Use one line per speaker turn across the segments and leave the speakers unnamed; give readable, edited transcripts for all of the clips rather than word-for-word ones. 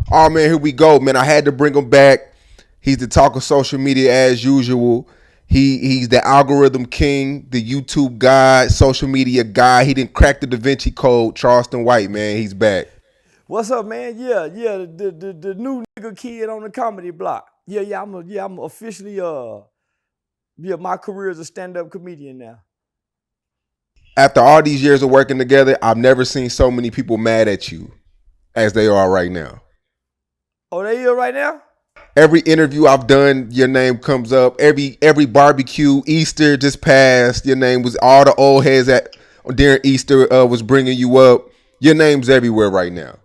Oh man, here we go, man. I had to bring him back. He's the talk of social media as usual. He's the algorithm king, the YouTube guy, social media guy. He didn't crack the Da Vinci Code. Charleston White, man, he's back.
What's up, man? Yeah, the new nigga kid on the comedy block. I'm officially my career as a stand-up comedian now.
After all these years of working together, I've never seen so many people mad at you as they are right now.
Oh, they here right now?
Every interview I've done, your name comes up. Every barbecue, Easter just passed, your name was, all the old heads during Easter was bringing you up. Your name's everywhere right now.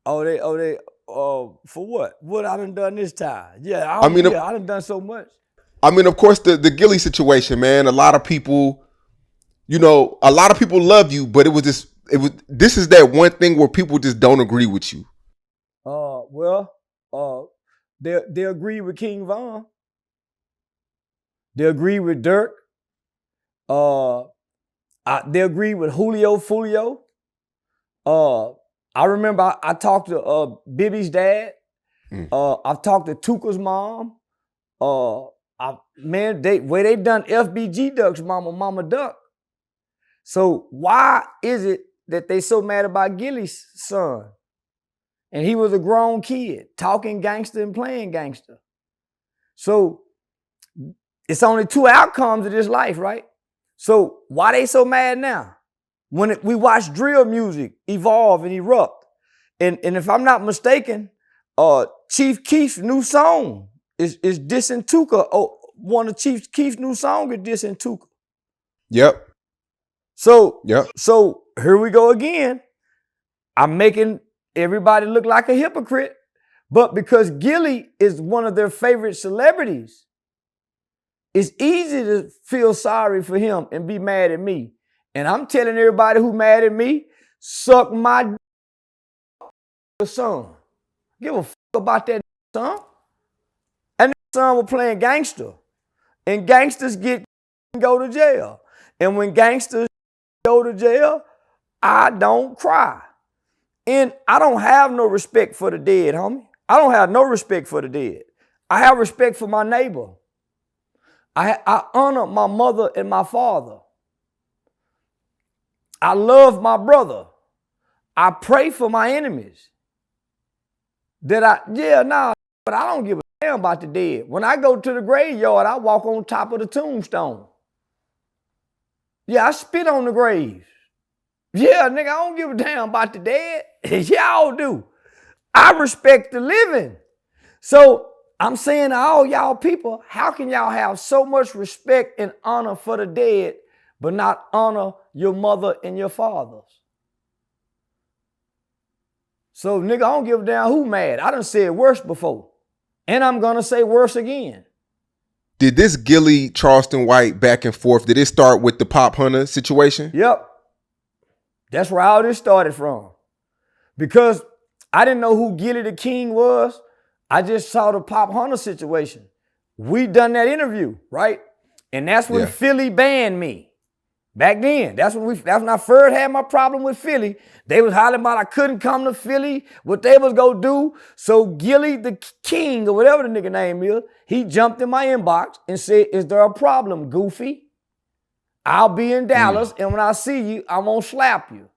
For what? What I done this time? I done so much.
I mean, of course, the Gilly situation, man. A lot of people love you, but this is that one thing where people just don't agree with you.
They agree with King Von. They agree with Dirk. They agree with Julio Fulio. I remember I talked to Bibby's dad. I've talked to Tuka's mom. They done FBG Duck's Mama Duck. So why is it that they so mad about Gilly's son? And he was a grown kid, talking gangster and playing gangster. So it's only two outcomes of this life, right? So why they so mad now? When we watch drill music evolve and erupt. And if I'm not mistaken, Chief Keef's new song is dissing Tuka. Oh, one of Chief Keef's new songs is dissing Tuka.
Yep.
So here we go again. I'm making everybody look like a hypocrite, but because Gilly is one of their favorite celebrities, it's easy to feel sorry for him and be mad at me. And I'm telling everybody who mad at me, suck my son. Give a fuck about that son. And that son was playing gangster. And gangsters go to jail. And when gangsters go to jail, I don't cry. And I don't have no respect for the dead, homie. I don't have no respect for the dead. I have respect for my neighbor. I honor my mother and my father. I love my brother. I pray for my enemies. But I don't give a damn about the dead. When I go to the graveyard, I walk on top of the tombstone. Yeah, I spit on the graves. Yeah, nigga, I don't give a damn about the dead. Y'all do. I respect the living. So I'm saying to all y'all people, how can y'all have so much respect and honor for the dead, but not honor your mother and your fathers? So nigga, I don't give a damn who mad. I done said worse before. And I'm gonna say worse again.
Did this Gilly Charleston White back and forth, did it start with the Pop Hunter situation?
Yep. That's where all this started from. Because I didn't know who Gilly the King was. I just saw the Pop Hunter situation. We done that interview, right? And that's when Philly banned me. Back then, that's when I first had my problem with Philly. They was hollering about I couldn't come to Philly, what they was gonna do. So Gilly the King, or whatever the nigga name is, he jumped in my inbox and said, "Is there a problem, Goofy? I'll be in Dallas, and when I see you, I'm gonna slap you."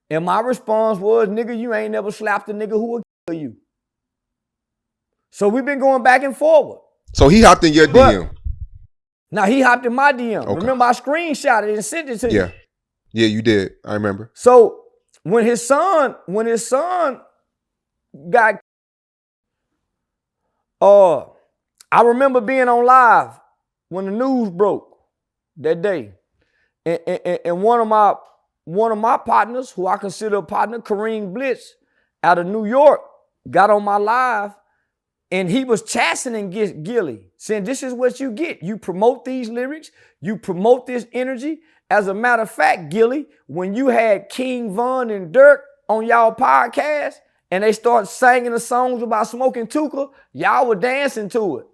And my response was, "Nigga, you ain't never slapped a nigga who will kill you." So we've been going back and forward.
So he hopped in your DM.
Now he hopped in my DM. Okay. Remember, I screenshotted it and sent it to you.
Yeah, you did. I remember.
So when his son got, I remember being on live when the news broke that day, and one of my partners, who I consider a partner, Kareem Blitz, out of New York, got on my live. And he was chastening Gilly, saying, "This is what you get. You promote these lyrics. You promote this energy. As a matter of fact, Gilly, when you had King Von and Dirk on y'all podcast and they start singing the songs about smoking Tuka, y'all were dancing to it.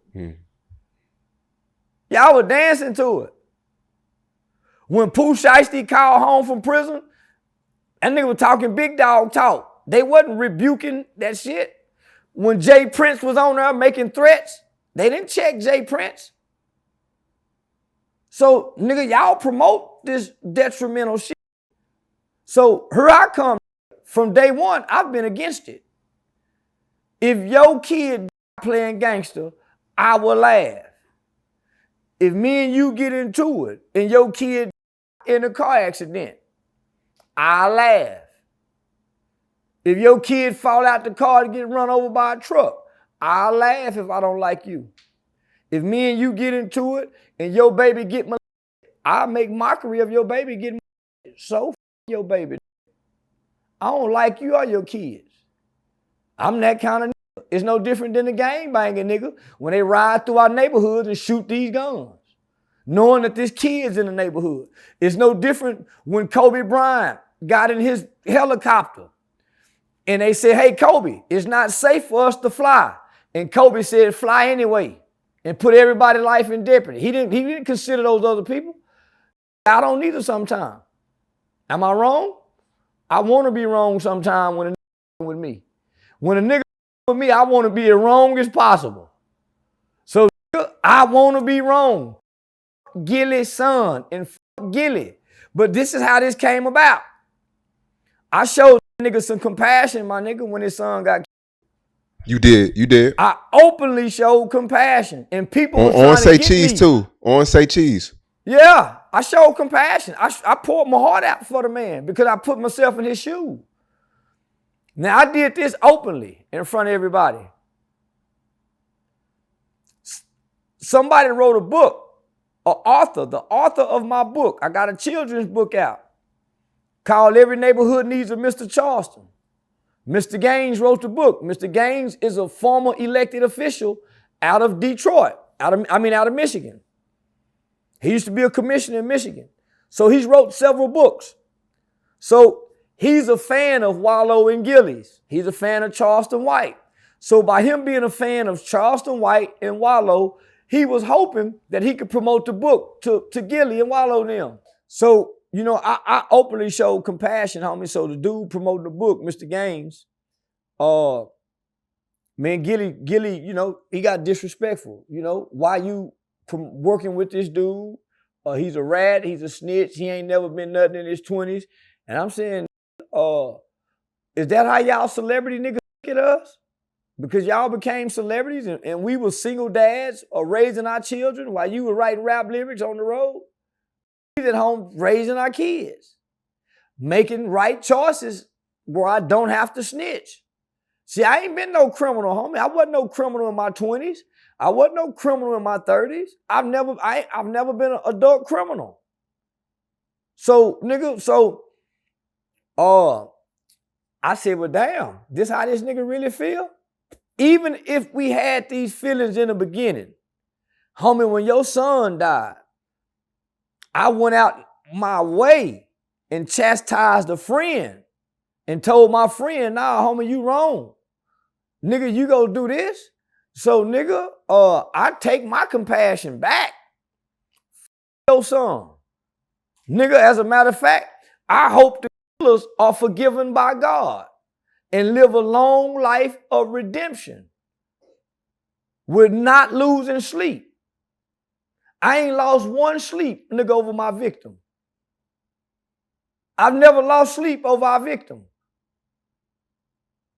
Y'all were dancing to it. When Pooh Shiesty called home from prison, that nigga was talking big dog talk. They wasn't rebuking that shit. When Jay Prince was on there making threats, they didn't check Jay Prince. So, nigga, y'all promote this detrimental shit. So here I come. From day one, I've been against it. If your kid playing gangster, I will laugh. If me and you get into it and your kid in a car accident, I laugh. If your kid fall out the car to get run over by a truck, I laugh if I don't like you. If me and you get into it and your baby get molested, I make mockery of your baby getting molested. So f your baby. I don't like you or your kids. I'm that kind of nigga. It's no different than the gang banging nigga when they ride through our neighborhoods and shoot these guns, knowing that there's kids in the neighborhood. It's no different when Kobe Bryant got in his helicopter and they said, hey, Kobe, it's not safe for us to fly. And Kobe said, fly anyway and put everybody's life in jeopardy. He didn't consider those other people. I don't either sometimes. Am I wrong? I want to be wrong sometime when a nigga with me. When a nigga with me, I want to be as wrong as possible. So I want to be wrong. Gilly's son and Gilly. But this is how this came about. I showed nigga some compassion, my nigga, when his son got killed.
You did.
I openly showed compassion. And people were
on
trying
say
to get
cheese
me.
too. On say cheese.
Yeah, I showed compassion. I poured my heart out for the man because I put myself in his shoes. Now, I did this openly in front of everybody. Somebody wrote a book, the author of my book. I got a children's book out called Every Neighborhood Needs a Mr. Charleston. Mr. Gaines wrote the book. Mr. Gaines is a former elected official out of Detroit, out of Michigan. He used to be a commissioner in Michigan. So he's wrote several books. So he's a fan of Wallow and Gilly's. He's a fan of Charleston White. So by him being a fan of Charleston White and Wallow, he was hoping that he could promote the book to Gilly and Wallow and them. So, you know, I openly showed compassion, homie. So the dude promoting the book, Mr. Gaines, man, Gilly, you know, he got disrespectful. You know, why you working with this dude? He's a rat, he's a snitch, he ain't never been nothing in his 20s. And I'm saying, is that how y'all celebrity niggas look at us? Because y'all became celebrities and we were single dads or raising our children while you were writing rap lyrics on the road? He's at home raising our kids, making right choices where I don't have to snitch. See, I ain't been no criminal, homie. I wasn't no criminal in my 20s. I wasn't no criminal in my 30s. I've never been an adult criminal. So, nigga, I said, well, damn, this how this nigga really feel? Even if we had these feelings in the beginning, homie, when your son died, I went out my way and chastised a friend and told my friend, nah, homie, you wrong. Nigga, you go do this? So, nigga, I take my compassion back. Your son. Nigga, as a matter of fact, I hope the killers are forgiven by God and live a long life of redemption with not losing sleep. I ain't lost one sleep, nigga, over my victim. I've never lost sleep over our victim.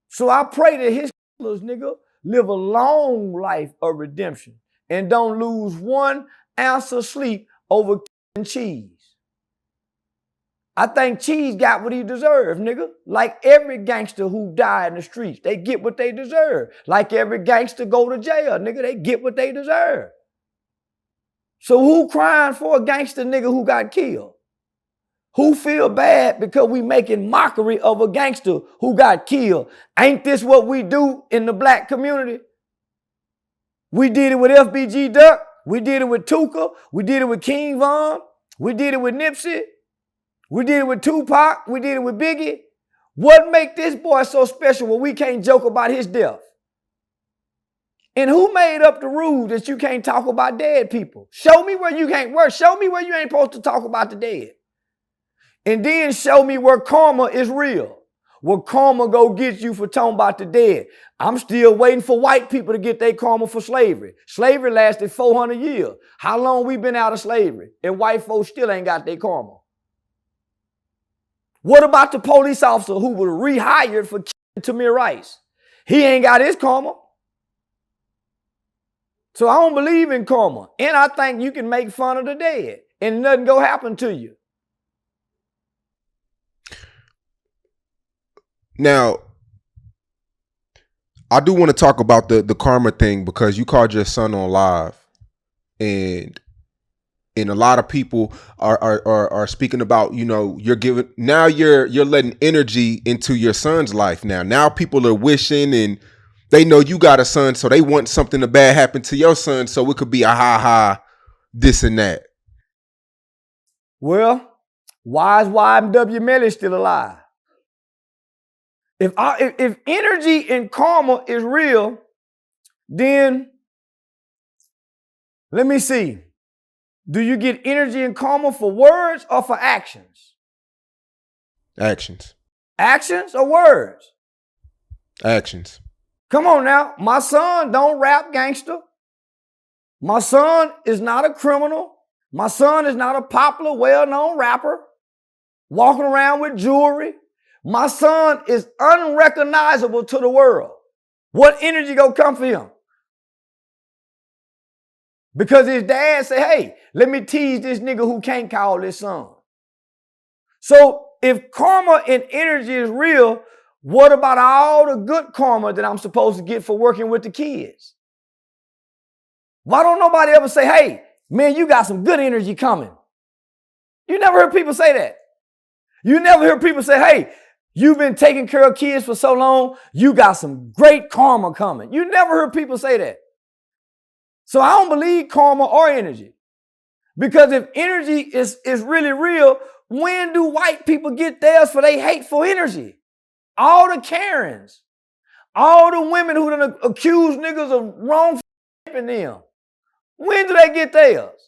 So I pray that his killers, nigga, live a long life of redemption and don't lose 1 ounce of sleep over cheese. I think Cheese got what he deserved, nigga. Like every gangster who died in the streets, they get what they deserve. Like every gangster go to jail, nigga, they get what they deserve. So who crying for a gangster nigga who got killed? Who feel bad because we making mockery of a gangster who got killed? Ain't this what we do in the black community? We did it with FBG Duck. We did it with Tuka. We did it with King Von. We did it with Nipsey. We did it with Tupac. We did it with Biggie. What make this boy so special when we can't joke about his death? And who made up the rule that you can't talk about dead people? Show me where you can't work. Show me where you ain't supposed to talk about the dead. And then show me where karma is real. Where karma go get you for talking about the dead. I'm still waiting for white people to get their karma for slavery. Slavery lasted 400 years. How long we been out of slavery? And white folks still ain't got their karma. What about the police officer who was rehired for killing Tamir Rice? He ain't got his karma. So I don't believe in karma. And I think you can make fun of the dead and nothing go happen to you.
Now, I do want to talk about the karma thing because you called your son on live, and a lot of people are speaking about, you know, you're letting energy into your son's life now. Now people are wishing, and they know you got a son, so they want something to bad happen to your son, so it could be a ha this and that.
Well, why is YMW Melly still alive? If energy and karma is real, then let me see. Do you get energy and karma for words or for actions?
Actions.
Actions or words?
Actions.
Come on now. My son don't rap gangster. My son is not a criminal. My son is not a popular, well-known rapper walking around with jewelry. My son is unrecognizable to the world. What energy gonna come for him? Because his dad say, hey, let me tease this nigga who can't call his son. So if karma and energy is real, what about all the good karma that I'm supposed to get for working with the kids? Why don't nobody ever say, hey, man, you got some good energy coming? You never heard people say that. You never hear people say, hey, you've been taking care of kids for so long, you got some great karma coming. You never heard people say that. So I don't believe karma or energy. Because if energy is really real, when do white people get theirs for their hateful energy? All the Karens, all the women who done accuse niggas of wrong f***ing them. When do they get theirs?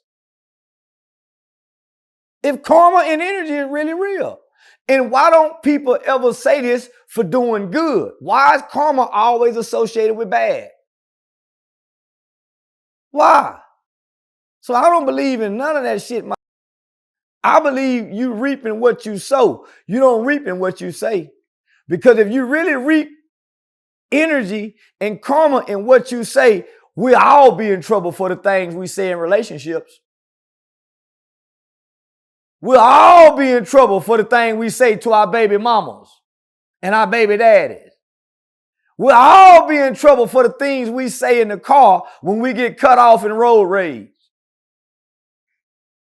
If karma and energy is really real. And why don't people ever say this for doing good? Why is karma always associated with bad? Why? So I don't believe in none of that shit. I believe you reaping what you sow. You don't reap in what you say. Because if you really reap energy and karma in what you say, we'll all be in trouble for the things we say in relationships. We'll all be in trouble for the thing we say to our baby mamas and our baby daddies. We'll all be in trouble for the things we say in the car when we get cut off in road rage.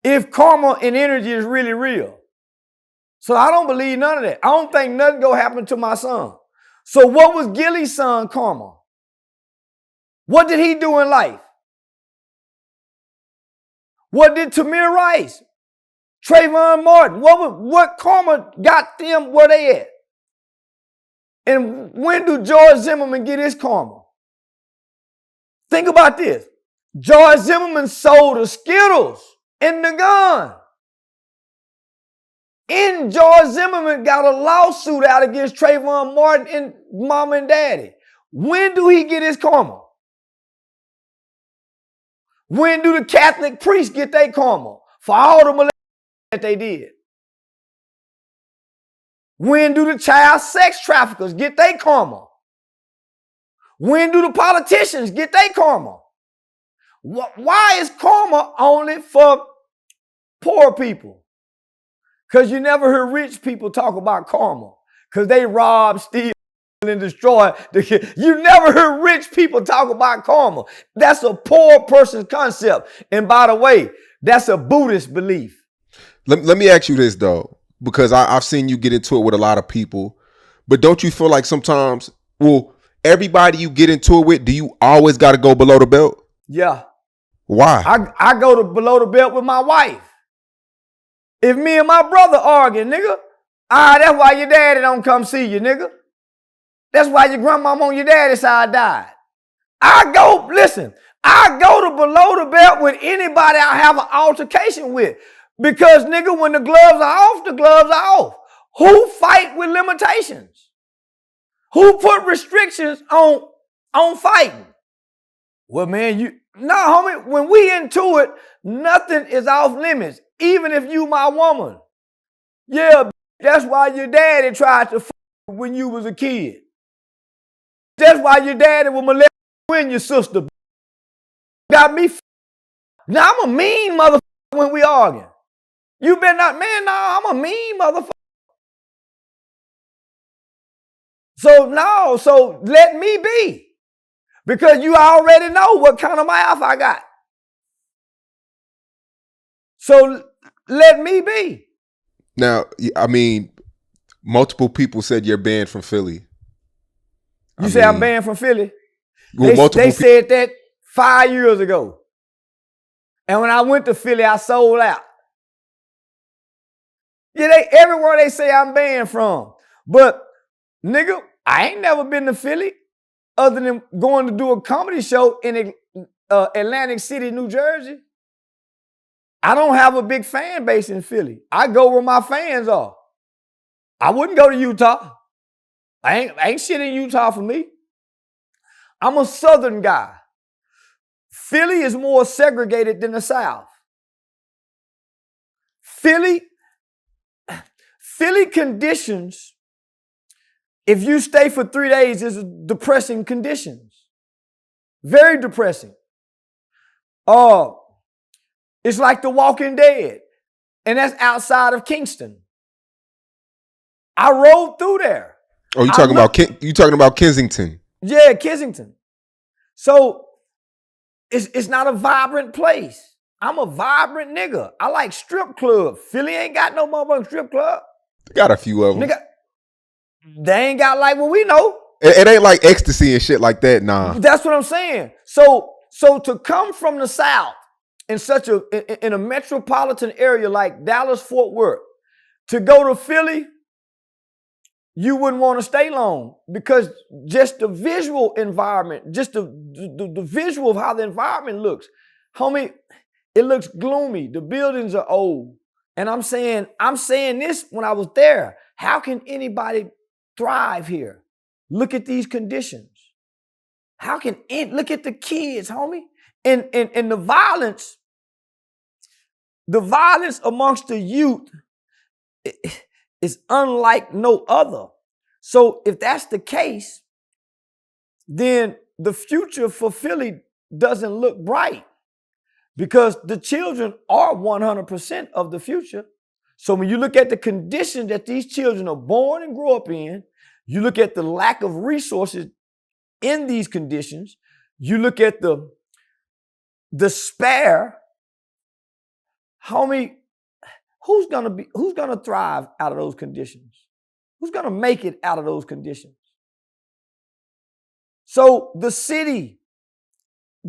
If karma and energy is really real. So I don't believe none of that. I don't think nothing gonna happen to my son. So what was Gilly's son karma? What did he do in life? What did Tamir Rice? Trayvon Martin? What karma got them where they at? And when do George Zimmerman get his karma? Think about this. George Zimmerman sold the Skittles and the gun. And George Zimmerman got a lawsuit out against Trayvon Martin and mama and daddy. When do he get his karma? When do the Catholic priests get their karma for all the molestation that they did? When do the child sex traffickers get their karma? When do the politicians get their karma? Why is karma only for poor people? Because you never hear rich people talk about karma. Because they rob, steal, and destroy. You never hear rich people talk about karma. That's a poor person's concept. And by the way, that's a Buddhist belief.
Let me ask you this, though, because I've seen you get into it with a lot of people. But don't you feel like sometimes, well, everybody you get into it with, do you always got to go below the belt?
Yeah.
Why?
I go to below the belt with my wife. If me and my brother arguing, nigga, that's why your daddy don't come see you, nigga. That's why your grandmama on your daddy's side died. I go to below the belt with anybody I have an altercation with. Because, nigga, when the gloves are off, the gloves are off. Who fight with limitations? Who put restrictions on fighting? Well, man, homie, when we into it, nothing is off limits, even if you my woman. Yeah, that's why your daddy tried to fuck when you was a kid. That's why your daddy will molest you and your sister. Got me. Now, I'm a mean motherfucker when we arguing. You better not, man, no, I'm a mean motherfucker. So let me be. Because you already know what kind of mouth I got. So let me be.
Now, I mean, multiple people said you're banned from Philly.
You say I'm banned from Philly?
Well,
they said that 5 years ago. And when I went to Philly, I sold out. Yeah, everywhere they say I'm banned from. But, nigga, I ain't never been to Philly other than going to do a comedy show in Atlantic City, New Jersey. I don't have a big fan base in Philly. I go where my fans are. I wouldn't go to Utah. I ain't shit in Utah for me. I'm a Southern guy. Philly is more segregated than the South. Philly conditions, if you stay for 3 days, is depressing conditions. Very depressing. It's like The Walking Dead, and that's outside of Kingston. I rode through there.
Oh, you talking about Kensington?
Yeah, Kensington. So it's not a vibrant place. I'm a vibrant nigga. I like strip clubs. Philly ain't got no motherfucking strip club.
They got a few of them.
Nigga, they ain't got like what we know.
It ain't like ecstasy and shit like that, nah.
That's what I'm saying. So to come from the South in a metropolitan area like Dallas, Fort Worth, to go to Philly, you wouldn't want to stay long because just the visual environment, just the visual of how the environment looks, homie, it looks gloomy. The buildings are old. And I'm saying this when I was there. How can anybody thrive here? Look at these conditions. Look at the kids, homie. And the violence amongst the youth is unlike no other. So if that's the case, then the future for Philly doesn't look bright because the children are 100% of the future. So when you look at the conditions that these children are born and grow up in, you look at the lack of resources in these conditions, you look at the despair, homie, who's gonna thrive out of those conditions? Who's gonna make it out of those conditions? So the city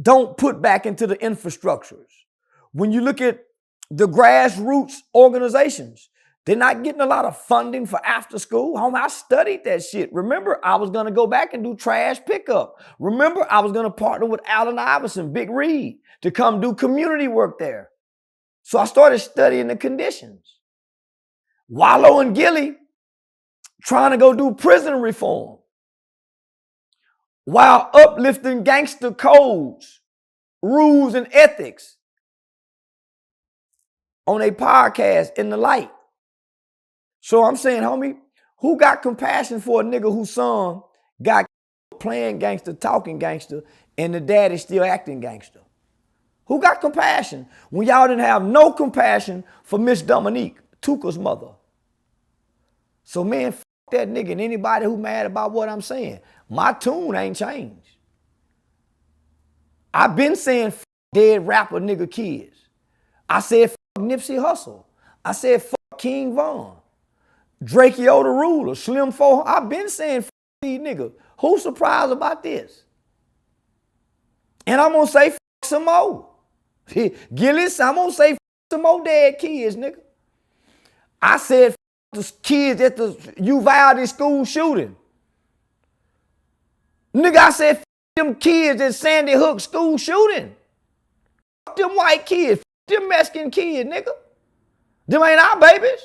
don't put back into the infrastructures. When you look at the grassroots organizations, they're not getting a lot of funding for after school. Homie, I studied that shit. Remember, I was gonna go back and do trash pickup. Remember, I was gonna partner with Allen Iverson, Big Reed, to come do community work there. So I started studying the conditions. Wallow and Gilly trying to go do prison reform while uplifting gangster codes, rules, and ethics on a podcast in the light. So I'm saying, homie, who got compassion for a nigga whose son got playing gangster, talking gangster, and the dad is still acting gangster? Who got compassion when y'all didn't have no compassion for Miss Dominique, Tuka's mother? So man, f that nigga and anybody who mad about what I'm saying. My tune ain't changed. I've been saying f dead rapper nigga kids. I said f Nipsey Hussle. I said f King Von. Drakeo the Ruler, Slim 4. I've been saying f these niggas. Who's surprised about this? And I'm gonna say f some more. Gilly, I'm gonna say some more dead kids, nigga. I said the kids at the Uvalde school shooting. Nigga, I said them kids at Sandy Hook school shooting. Fuck them white kids. Fuck them Mexican kids, nigga. Them ain't our babies.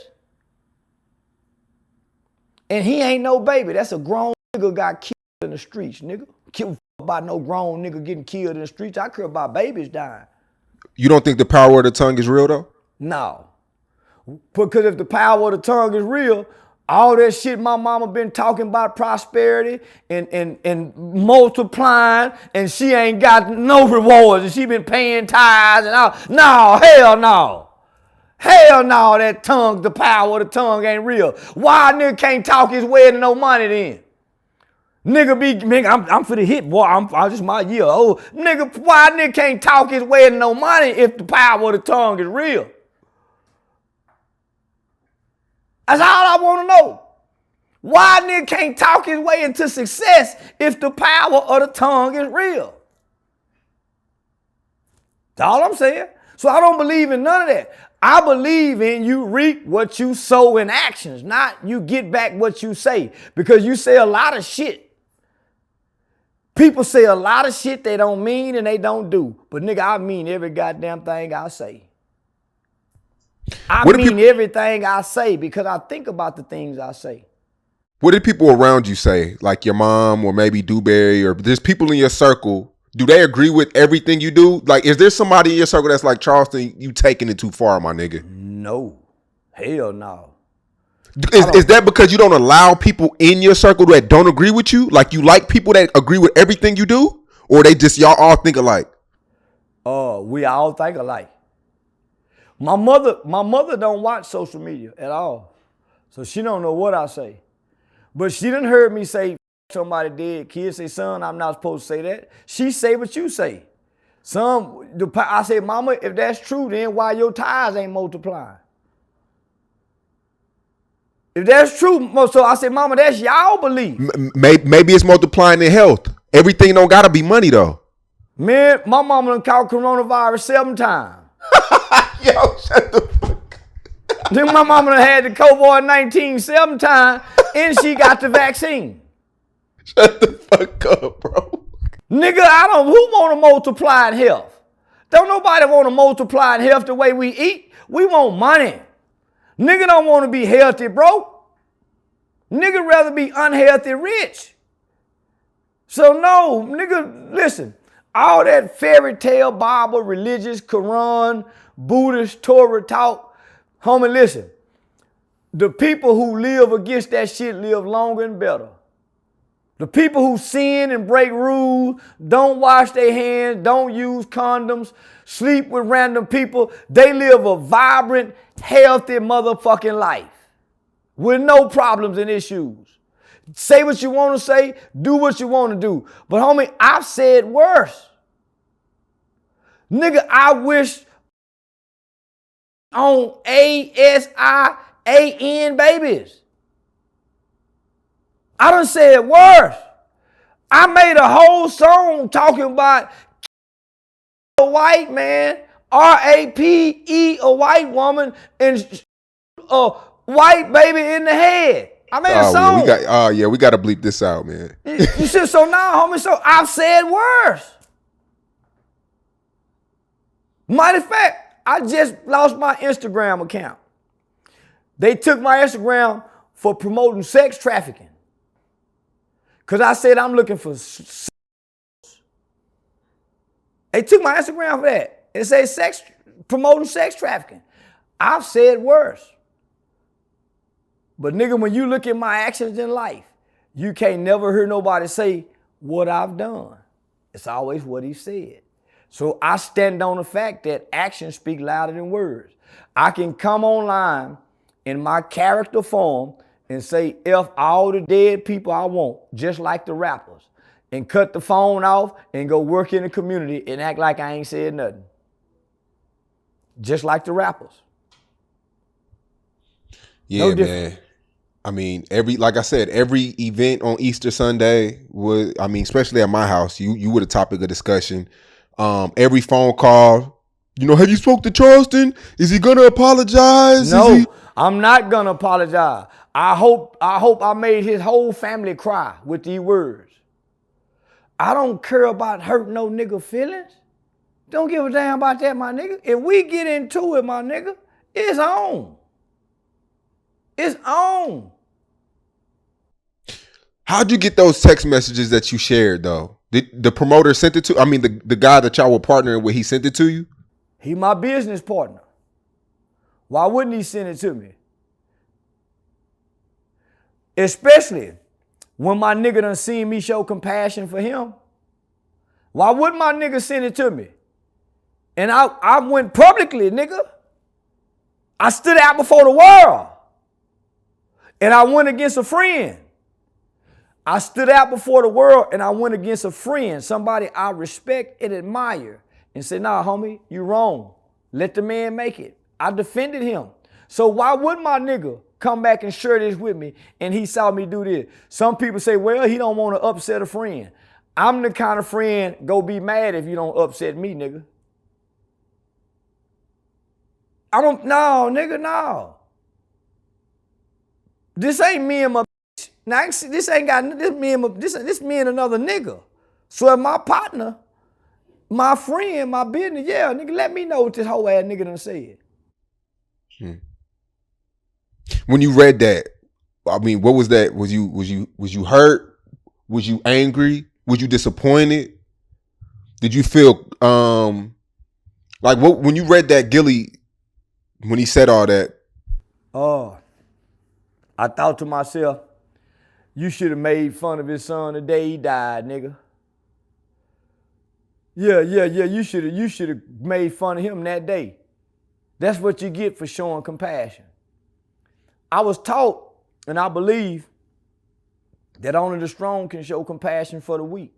And he ain't no baby. That's a grown nigga got killed in the streets, nigga. Give a fuck about no grown nigga getting killed in the streets. I care about babies dying.
You don't think the power of the tongue is real though?
No. Because if the power of the tongue is real, all that shit my mama been talking about prosperity and multiplying, and she ain't got no rewards, and she been paying tithes and all. No, hell no. Hell no, that tongue, the power of the tongue ain't real. Why a nigga can't talk his way into no money then? Nigga, I'm for the hit, boy. I'm just my year old. Nigga, why a nigga can't talk his way into no money if the power of the tongue is real? That's all I want to know. Why a nigga can't talk his way into success if the power of the tongue is real? That's all I'm saying. So I don't believe in none of that. I believe in you reap what you sow in actions, not you get back what you say. Because you say a lot of shit. People say a lot of shit they don't mean and they don't do. But nigga, I mean every goddamn thing I say. I mean everything I say because I think about the things I say.
What did people around you say? Like your mom or maybe Dewberry or there's people in your circle. Do they agree with everything you do? Like, is there somebody in your circle that's like, Charleston, you taking it too far, my nigga?
No. Hell no.
Is that because you don't allow people in your circle that don't agree with you? Like you like people that agree with everything you do? Or they just, y'all all think alike?
We all think alike. My mother don't watch social media at all. So she don't know what I say. But she done heard me say somebody dead. Kids say, son, I'm not supposed to say that. She say what you say. I say, mama, if that's true, then why your tithes ain't multiplying? If that's true, so I say, mama, that's y'all belief.
Maybe it's multiplying in health. Everything don't gotta be money though.
Man, my mama done caught coronavirus 7 times.
Yo, shut the fuck up.
Then my mama done had the COVID-19 7 times and she got the vaccine.
Shut the fuck up, bro.
Nigga, who want to multiply in health? Don't nobody want to multiply in health the way we eat. We want money. Nigga don't want to be healthy broke. Nigga rather be unhealthy rich. So no, nigga, listen. All that fairy tale, Bible, religious, Quran, Buddhist, Torah talk. Homie, listen. The people who live against that shit live longer and better. The people who sin and break rules, don't wash their hands, don't use condoms, sleep with random people, they live a vibrant, healthy motherfucking life with no problems and issues. Say what you want to say, do what you want to do. But homie, I've said worse. Nigga, I wish on ASIAN babies. I done said worse. I made a whole song talking about a white man, RAPE, a white woman, and a white baby in the head. I made a song.
We got to bleep this out, man.
You see, so now, homie, so I've said worse. Matter of fact, I just lost my Instagram account. They took my Instagram for promoting sex trafficking. Because I said I'm looking for sex. They took my Instagram for that. It says promoting sex trafficking. I've said worse. But nigga, when you look at my actions in life, you can't never hear nobody say what I've done. It's always what he said. So I stand on the fact that actions speak louder than words. I can come online in my character form and say F all the dead people I want, just like the rappers, and cut the phone off and go work in the community and act like I ain't said nothing. Just like the rappers.
Yeah, no, man. I mean, like I said, every event on Easter Sunday was, I mean, especially at my house, you were the topic of discussion. Every phone call, have you spoke to Charleston? Is he gonna apologize?
No, I'm not gonna apologize. I hope I made his whole family cry with these words. I don't care about hurting no nigga feelings. Don't give a damn about that, my nigga. If we get into it, my nigga, it's on. It's on.
How'd you get those text messages that you shared though? Did the promoter sent it to? I mean, the guy that y'all were partnering with, he sent it to you?
He my business partner. Why wouldn't he send it to me? Especially when my nigga done seen me show compassion for him. Why wouldn't my nigga send it to me? And I went publicly, nigga. I stood out before the world. And I went against a friend. I stood out before the world and I went against a friend, somebody I respect and admire, and said, nah, homie, you wrong. Let the man make it. I defended him. So why would my nigga come back and share this with me and he saw me do this? Some people say, well, he don't want to upset a friend. I'm the kind of friend, go be mad if you don't upset me, nigga. No, nigga, no. This ain't me and my bitch. Now, this ain't got, this me and another nigga. So if my partner, my friend, my business, yeah, nigga, let me know what this whole ass nigga done said.
When you read that, I mean, what was that? Was you hurt? Was you angry? Was you disappointed? Did you feel like what when you read that Gilly, when he said all that?
Oh, I thought to myself, you should have made fun of his son the day he died, nigga. Yeah, you should have made fun of him that day. That's what you get for showing compassion. I was taught, and I believe, that only the strong can show compassion for the weak.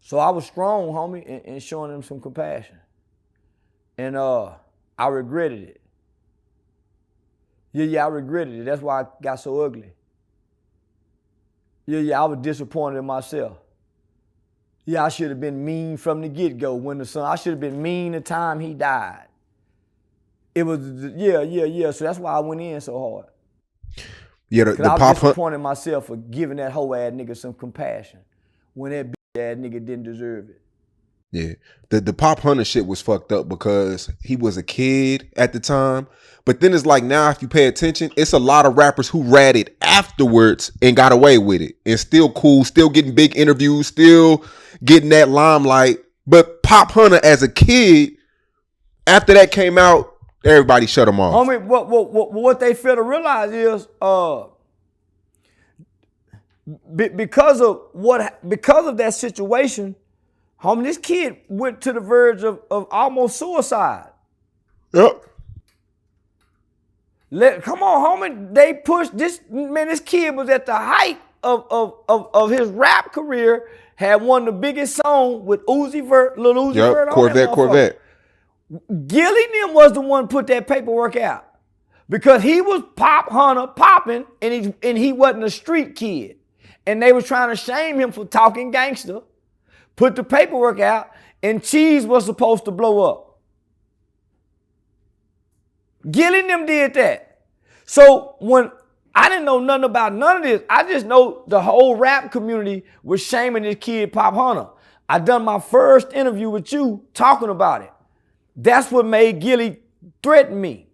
So I was strong, homie, in showing them some compassion. And I regretted it. Yeah, I regretted it. That's why I got so ugly. Yeah, I was disappointed in myself. Yeah, I should have been mean from the get-go when the son, I should have been mean the time he died. It was, yeah. So that's why I went in so hard.
Yeah,
Because I was disappointed in myself for giving that whole ass nigga some compassion when that bitch ass nigga didn't deserve it.
Yeah, the Pop Hunter shit was fucked up because he was a kid at the time. But then it's like now, if you pay attention, it's a lot of rappers who ratted afterwards and got away with it and still cool, still getting big interviews, still getting that limelight. But Pop Hunter as a kid, after that came out, everybody shut him off.
Homie, what they fail to realize is because of that situation, homie, this kid went to the verge of almost suicide.
Yep.
Come on, homie. They pushed this, man, this kid was at the height of his rap career, had one of the biggest songs with Lil Uzi Vert on
Corvette.
Gilly them was the one put that paperwork out because he was Pop Hunter popping and he wasn't a street kid. And they was trying to shame him for talking gangster, put the paperwork out, and Cheese was supposed to blow up. Gilly them did that. So when I didn't know nothing about none of this, I just know the whole rap community was shaming this kid Pop Hunter. I done my first interview with you talking about it. That's what made Gilly threaten me.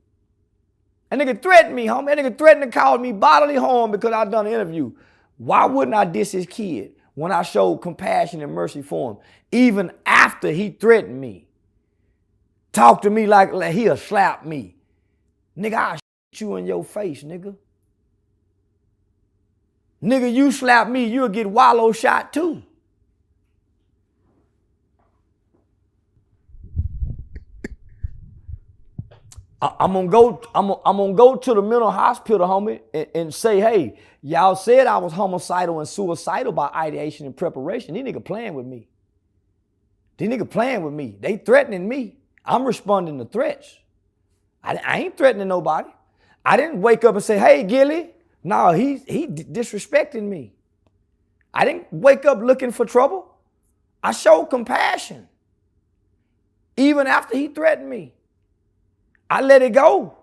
That nigga threatened me, homie. That nigga threatened to cause me bodily harm because I done an interview. Why wouldn't I diss his kid when I showed compassion and mercy for him, even after he threatened me? Talk to me like he'll slap me. Nigga, I'll shoot you in your face, nigga. Nigga, you slap me, you'll get wallow shot too. I'm gonna go to the mental hospital, homie, and say, hey, y'all said I was homicidal and suicidal by ideation and preparation. These niggas playing with me. They threatening me. I'm responding to threats. I ain't threatening nobody. I didn't wake up and say, hey, Gilly. No, he disrespecting me. I didn't wake up looking for trouble. I showed compassion. Even after he threatened me. I let it go.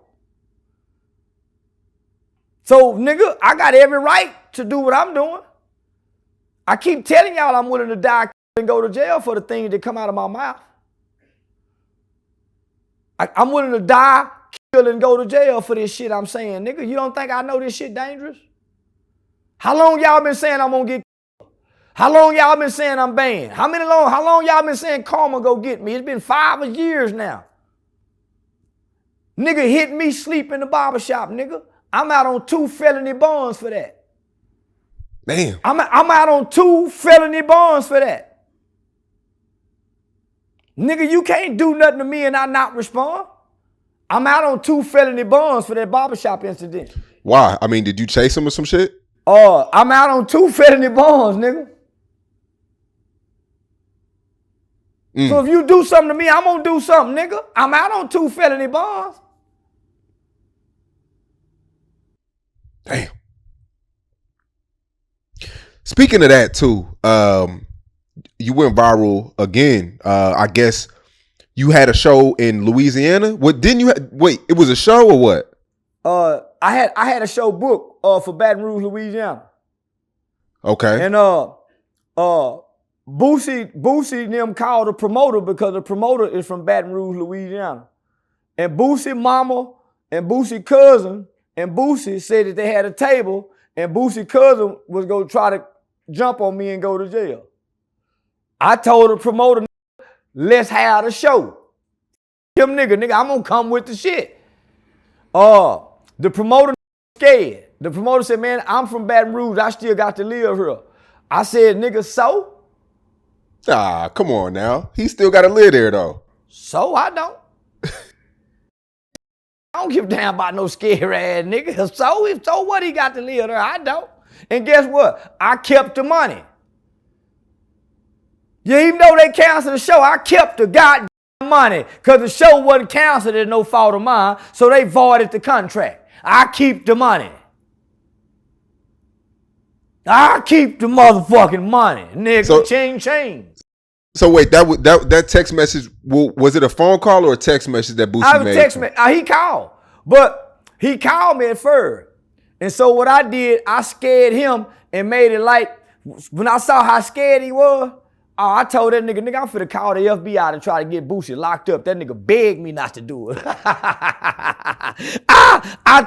So, nigga, I got every right to do what I'm doing. I keep telling y'all I'm willing to die and go to jail for the things that come out of my mouth. I'm willing to die, kill, and go to jail for this shit I'm saying, nigga. You don't think I know this shit dangerous? How long y'all been saying I'm gonna get killed? How long y'all been saying I'm banned? How long y'all been saying karma go get me? It's been 5 years now. Nigga hit me sleep in the barbershop, nigga. I'm out on 2 felony bonds for that.
Damn.
I'm out on 2 felony bonds for that. Nigga, you can't do nothing to me and I not respond. I'm out on 2 felony bonds for that barbershop incident.
Why? I mean, did you chase him or some shit?
I'm out on 2 felony bonds, nigga. So if you do something to me, I'm gonna do something, nigga. I'm out on 2 felony bonds.
Damn. Speaking of that too, you went viral again. I guess you had a show in Louisiana. What didn't you wait, it was a show or what?
I had a show booked for Baton Rouge, Louisiana.
Okay.
And Boosie and them called the promoter because the promoter is from Baton Rouge, Louisiana. And Boosie mama and Boosie cousin and Boosie said that they had a table and Boosie cousin was gonna try to jump on me and go to jail. I told the promoter, let's have the show. Him nigga, I'm gonna come with the shit. The promoter scared. The promoter said, man, I'm from Baton Rouge. I still got to live here. I said, nigga, so?
Ah, come on now. He still got to live there though.
So I don't. I don't give a damn about no scary ass nigga. So what he got to live there? I don't. And guess what? I kept the money. Yeah, even though they canceled the show, I kept the goddamn money because the show wasn't canceled at no fault of mine, so they voided the contract. I keep the money. I keep the motherfucking money, nigga. So, ching.
So wait, that text message, was it a phone call or a text message that Boosie made?
He called, but he called me at first. And so what I did, I scared him and made it like, when I saw how scared he was, I told that nigga, I'm finna call the FBI and try to get Boosie locked up. That nigga begged me not to do it. I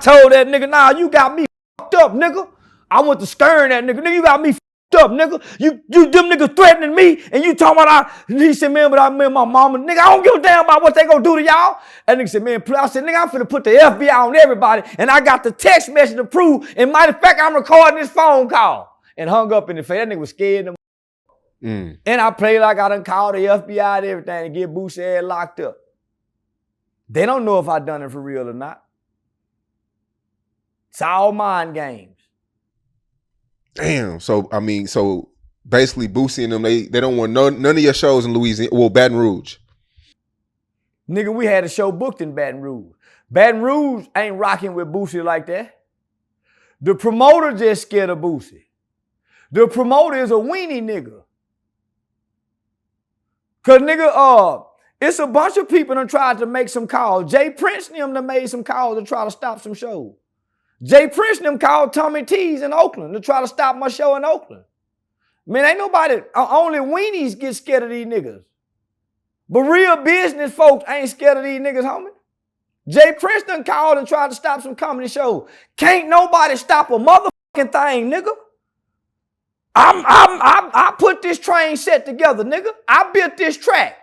told that nigga, nah, you got me fucked up, nigga. I went to stern that nigga. Nigga, you got me fucked up, nigga. You them niggas threatening me, and you talking about he said, man, but I met my mama. Nigga, I don't give a damn about what they gonna do to y'all. That nigga said, man, I said, nigga, I'm finna put the FBI on everybody, and I got the text message to prove. And matter of fact, I'm recording this phone call. And hung up in the face. That nigga was scared. And I played like I done called the FBI and everything to get Boosie ass locked up. They don't know if I done it for real or not. It's all mind games.
Damn. So basically Boosie and them, they don't want none of your shows in Louisiana, well, Baton Rouge.
Nigga, we had a show booked in Baton Rouge. Baton Rouge ain't rocking with Boosie like that. The promoter just scared of Boosie. The promoter is a weenie nigga. Cause nigga, it's a bunch of people that tried to make some calls. Jay Prince and them that made some calls to try to stop some shows. Jay Prince and them called Tommy T's in Oakland to try to stop my show in Oakland. Man, ain't nobody, only weenies get scared of these niggas. But real business folks ain't scared of these niggas, homie. Jay Prince done called and tried to stop some comedy shows. Can't nobody stop a motherfucking thing, nigga. I put this train set together, nigga. I built this track.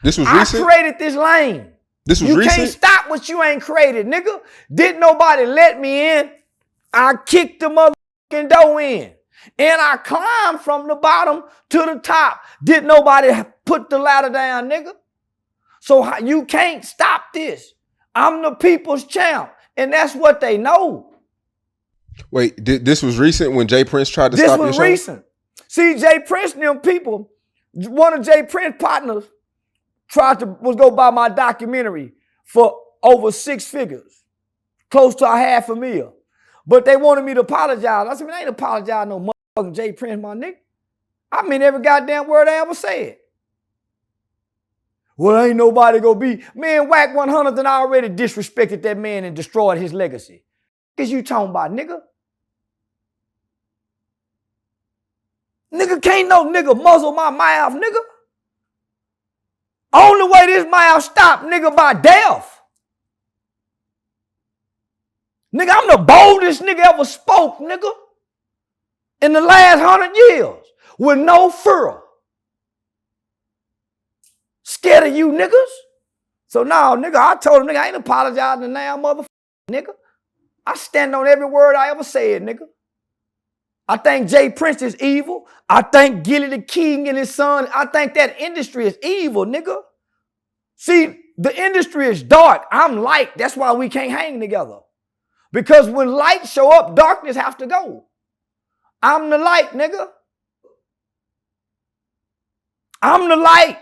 This was recent?
I created this lane.
This was recent?
You can't stop what you ain't created, nigga. Didn't nobody let me in. I kicked the motherfucking door in. And I climbed from the bottom to the top. Didn't nobody put the ladder down, nigga. So you can't stop this. I'm the people's champ. And that's what they know.
Wait, this was recent when Jay Prince tried to stop your show?
This was recent. See, Jay Prince and them people, one of Jay Prince's partners was go buy my documentary for over 6 figures, close to $500,000. But they wanted me to apologize. I said, man, I ain't apologize no motherfucking Jay Prince, my nigga. I mean every goddamn word I ever said. Well, ain't nobody gonna be. Man, Whack 100 and already disrespected that man and destroyed his legacy. What is you talking about, nigga? Nigga, can't no nigga muzzle my mouth, nigga. Only way this mouth stop, nigga, by death. Nigga, I'm the boldest nigga ever spoke, nigga. In the last 100 years. With no fear. Scared of you niggas? So now, nigga, I told him, nigga, I ain't apologizing now, motherfucker, nigga. I stand on every word I ever said, nigga. I think Jay Prince is evil. I think Gilly the King and his son, I think that industry is evil, nigga. See, the industry is dark. I'm light. That's why we can't hang together. Because when light show up, darkness have to go. I'm the light, nigga. I'm the light.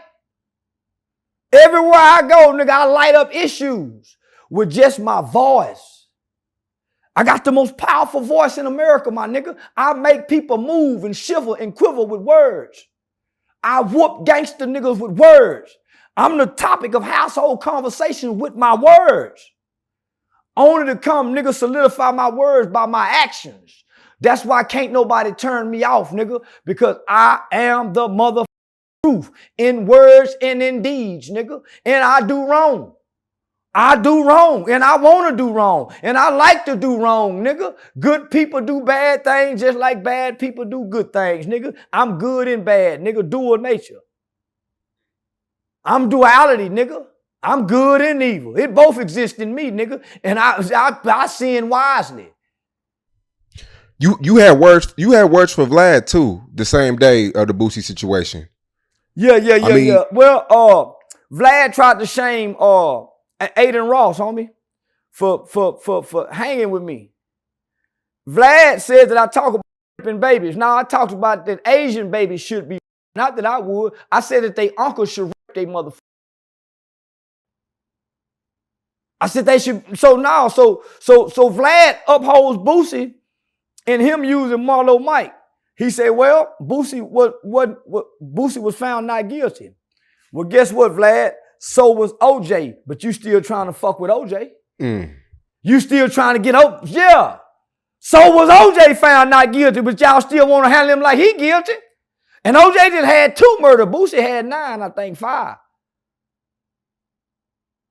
Everywhere I go, nigga, I light up issues with just my voice. I got the most powerful voice in America, my nigga. I make people move and shiver and quiver with words. I whoop gangster niggas with words. I'm the topic of household conversation with my words. Only to come, nigga, solidify my words by my actions. That's why can't nobody turn me off, nigga, because I am the motherfucking truth in words and in deeds, nigga. And I do wrong. I do wrong, and I want to do wrong, and I like to do wrong, nigga. Good people do bad things just like bad people do good things, nigga. I'm good and bad, nigga. Dual nature. I'm duality, nigga. I'm good and evil. It both exist in me, nigga, and I sin wisely.
You had words for Vlad too the same day of the Boosie situation.
Yeah. Well, Vlad tried to shame Aiden Ross, homie, for hanging with me. Vlad says that I talk about raping babies. Now I talked about that Asian babies should be, not that I would. I said that they uncles should rape their motherfucker. I said they should. So Vlad upholds Boosie and him using Marlo Mike. He said, well, Boosie was found not guilty. Well, guess what, Vlad? So was OJ, but you still trying to fuck with OJ. You still trying to get up. Yeah. So was OJ found not guilty, but y'all still want to handle him like he guilty. And OJ just had 2 murders. Boosie had 9, I think 5.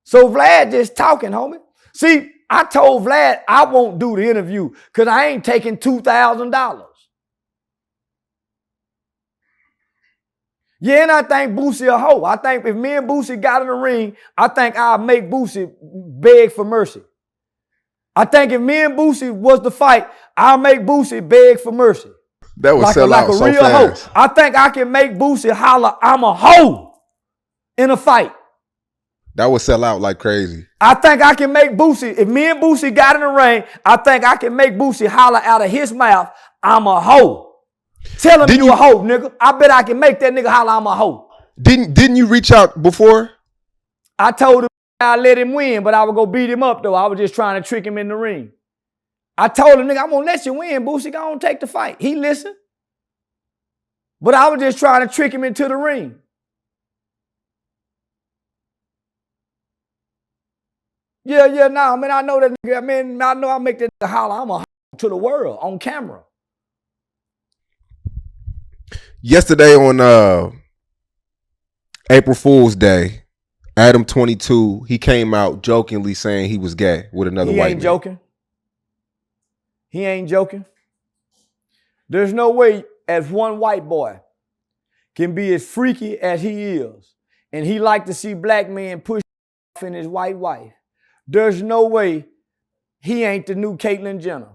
So Vlad just talking, homie. See, I told Vlad I won't do the interview because I ain't taking $2,000. Yeah, and I think Boosie a hoe. I think if me and Boosie got in the ring, I think I'll make Boosie beg for mercy. I think if me and Boosie was to fight, I'll make Boosie beg for mercy.
That would sell out so fast.
Hoe. I think I can make Boosie holler, I'm a hoe in a fight.
That would sell out like crazy.
I think I can make Boosie, if me and Boosie got in the ring, I think I can make Boosie holler out of his mouth, I'm a hoe. Tell him you a hoe, nigga. I bet I can make that nigga holler I'm a hoe.
Didn't you reach out before?
I told him I'd let him win, but I would go beat him up though. I was just trying to trick him in the ring. I told him, nigga, I'm gonna let you win, Boosie. Go on, take the fight. He listened. But I was just trying to trick him into the ring. Yeah, nah, man, I know that nigga. Man, I know I make that nigga holler. I'm a hoe to the world on camera.
Yesterday on April Fool's Day, Adam 22, he came out jokingly saying he was gay with another white man.
He ain't joking. He ain't joking. There's no way as one white boy can be as freaky as he is, and he like to see black men push off in his white wife. There's no way he ain't the new Caitlyn Jenner.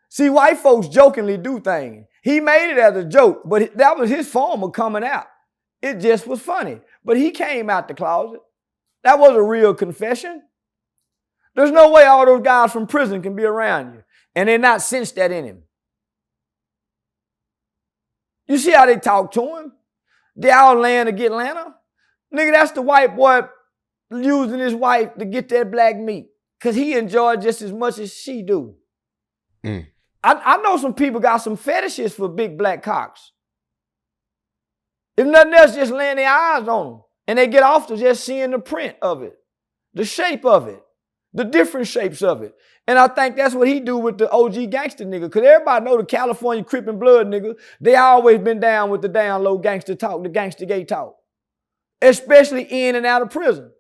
See, white folks jokingly do things. He made it as a joke, but that was his form of coming out. It just was funny. But he came out the closet. That was a real confession. There's no way all those guys from prison can be around you and they not sense that in him. You see how they talk to him? They all laying to get Atlanta. Nigga, that's the white boy using his wife to get that black meat because he enjoyed just as much as she do. I know some people got some fetishes for big black cocks. If nothing else, just laying their eyes on them. And they get off to just seeing the print of it, the shape of it. the different shapes of it. And I think that's what he do with the OG gangster nigga. Because everybody know the California Crip and Blood nigga, they always been down with the down low gangster talk, the gangster gay talk. Especially in and out of prison.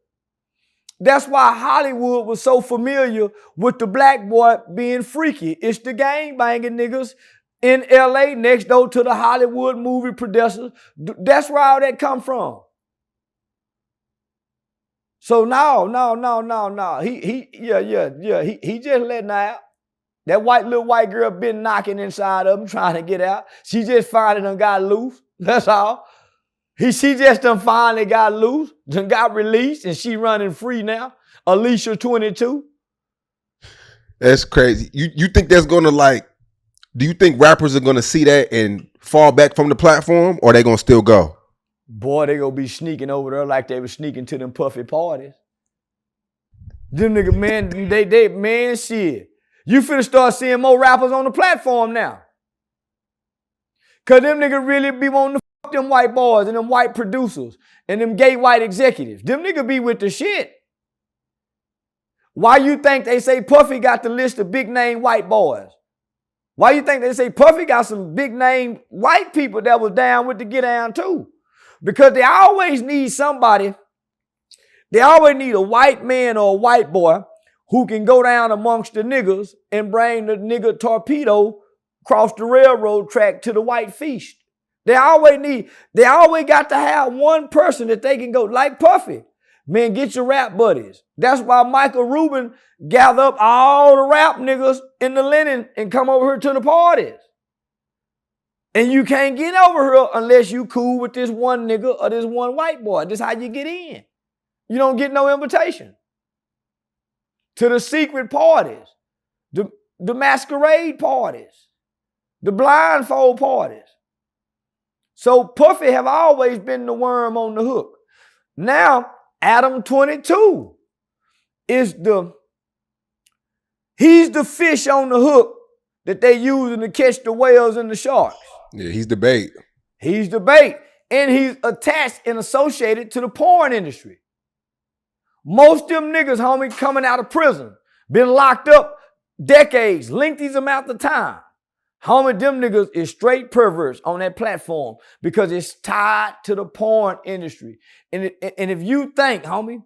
That's why Hollywood was so familiar with the black boy being freaky. It's the gang banging niggas in LA next door to the Hollywood movie producers. That's where all that come from. So no. He just letting her out. That little white girl been knocking inside of him, trying to get out. She just finally done got loose. That's all. She just done finally got loose, done got released, and she running free now. Alicia 22.
That's crazy. You think that's gonna do you think rappers are gonna see that and fall back from the platform, or they gonna still go?
Boy, they gonna be sneaking over there like they were sneaking to them puffy parties. Them niggas, man, shit. You finna start seeing more rappers on the platform now. Cause them niggas really be wanting to fuck them white boys and them white producers and them gay white executives. Them niggas be with the shit. Why you think they say Puffy got the list of big name white boys? Why you think they say Puffy got some big name white people that was down with the get down too? Because they always need somebody, they always need a white man or a white boy who can go down amongst the niggas and bring the nigga torpedo across the railroad track to the white feast. They always got to have one person that they can go, like Puffy. Man, get your rap buddies. That's why Michael Rubin gather up all the rap niggas in the linen and come over here to the parties. And you can't get over here unless you cool with this one nigga or this one white boy. This how you get in. You don't get no invitation to the secret parties, the masquerade parties, the blindfold parties. So Puffy have always been the worm on the hook. Now, Adam 22 is he's the fish on the hook that they using to catch the whales and the sharks.
Yeah, he's the bait.
He's the bait. And he's attached and associated to the porn industry. Most of them niggas, homie, coming out of prison, been locked up decades, lengthy amount of time. Homie, them niggas is straight perverts on that platform because it's tied to the porn industry. And if you think, homie,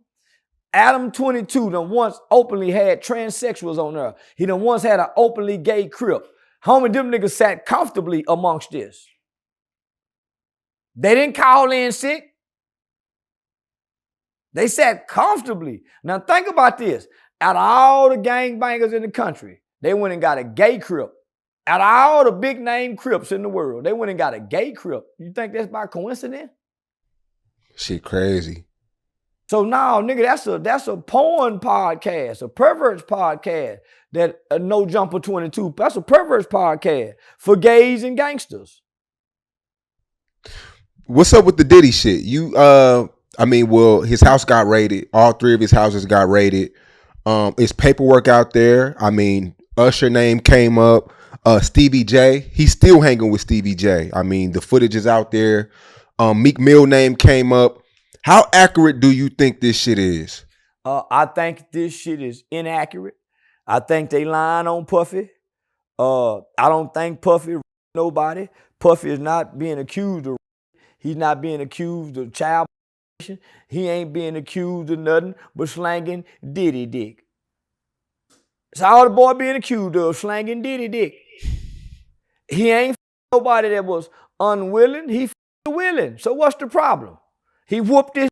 Adam 22 done once openly had transsexuals on there. He done once had an openly gay crip. Homie, them niggas sat comfortably amongst this. They didn't call in sick. They sat comfortably. Now think about this. Out of all the gangbangers in the country, they went and got a gay crip. Out of all the big name crips in the world, they went and got a gay crip. You think that's by coincidence?
Shit crazy.
So now, nigga, that's a porn podcast, a perverts podcast. That No Jumper 22. That's a perverts podcast for gays and gangsters.
What's up with the Diddy shit? His house got raided. All three of his houses got raided. It's paperwork out there. I mean, Usher name came up. Stevie J, he's still hanging with Stevie J. I mean, the footage is out there. Meek Mill name came up. How accurate do you think this shit is?
I think this shit is inaccurate. I think they lying on Puffy. I don't think Puffy nobody. Puffy is not being accused of. He's not being accused of child molestation. He ain't being accused of nothing but slanging Diddy dick. That's all the boy being accused of, slanging Diddy dick. He ain't nobody that was unwilling. He willing. So what's the problem? He whooped his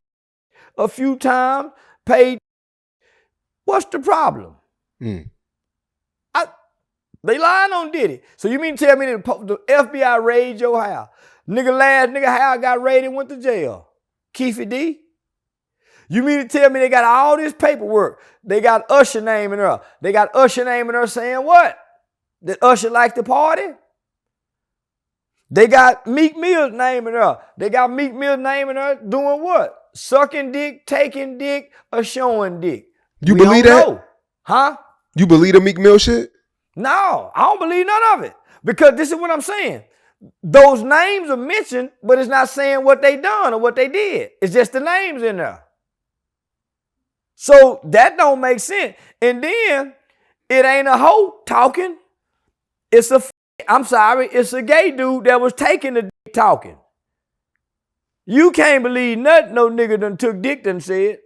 a few times, paid. What's the problem? They lying on Diddy. So you mean to tell me that the FBI raided your house? Last nigga house got raided and went to jail. Keefy D? You mean to tell me they got all this paperwork? They got Usher name in her. They got Usher name in her saying what? That Usher liked the party? They got Meek Mill's name in her. They got Meek Mill's name in her doing what? Sucking dick, taking dick, or showing dick.
You believe that?
Know. Huh?
You believe the Meek Mill shit?
No, I don't believe none of it. Because this is what I'm saying. Those names are mentioned, but it's not saying what they done or what they did. It's just the names in there. So that don't make sense. And then it ain't a hoe talking. It's it's a gay dude that was taking the dick talking. You can't believe nothing no nigga done took dick done said.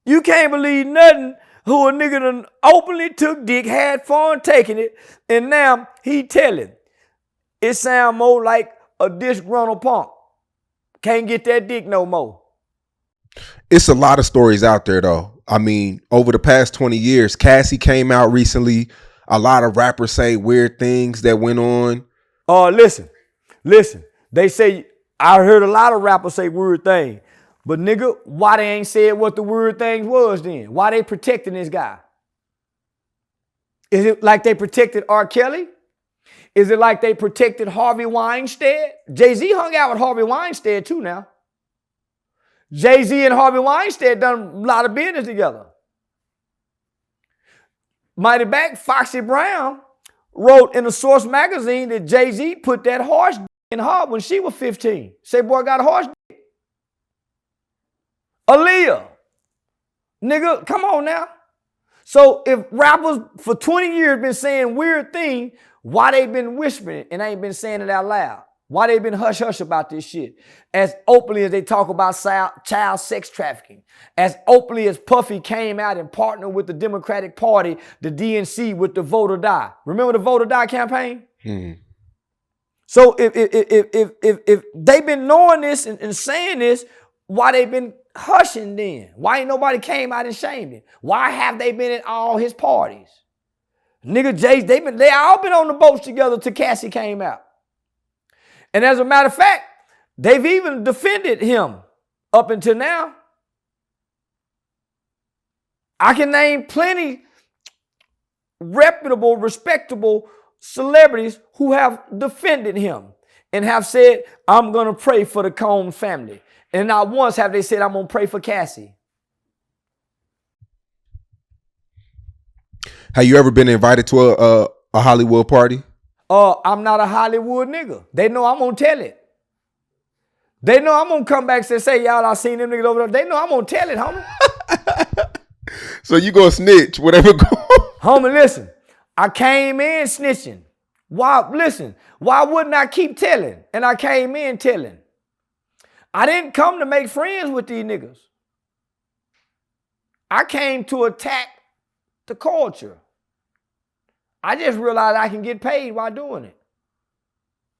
You can't believe nothing who a nigga done openly took dick, had fun taking it, and now he telling. It sound more like a disgruntled punk. Can't get that dick no more.
It's a lot of stories out there though. I mean, over the past 20 years, Cassie came out recently. A lot of rappers say weird things that went on.
Listen. They say, I heard a lot of rappers say weird things. But nigga, why they ain't said what the weird things was then? Why they protecting this guy? Is it like they protected R. Kelly? Is it like they protected Harvey Weinstein? Jay-Z hung out with Harvey Weinstein too now. Jay-Z and Harvey Weinstein done a lot of business together. Mighty back, Foxy Brown wrote in the Source magazine that Jay-Z put that horse in her when she was 15. Say, boy, got a horse dick. Aaliyah. Nigga, come on now. So if rappers for 20 years been saying weird things, why they been whispering and ain't been saying it out loud? Why they been hush-hush about this shit? As openly as they talk about child sex trafficking. As openly as Puffy came out and partnered with the Democratic Party, the DNC, with the Vote or Die. Remember the Vote or Die campaign? So if they been knowing this and saying this, why they been hushing then? Why ain't nobody came out and shamed him? Why have they been at all his parties? Nigga, Jay, they all been on the boats together till Cassie came out. And as a matter of fact, they've even defended him up until now. I can name plenty reputable, respectable celebrities who have defended him and have said, I'm going to pray for the Combs family. And not once have they said, I'm going to pray for Cassie.
Have you ever been invited to a Hollywood party?
I'm not a Hollywood nigga. They know I'm going to tell it. They know I'm going to come back and say, y'all, I seen them niggas over there. They know I'm going to tell it, homie.
So you going to snitch, whatever.
Homie, listen. I came in snitching. Why wouldn't I keep telling? And I came in telling. I didn't come to make friends with these niggas. I came to attack the culture. I just realized I can get paid while doing it.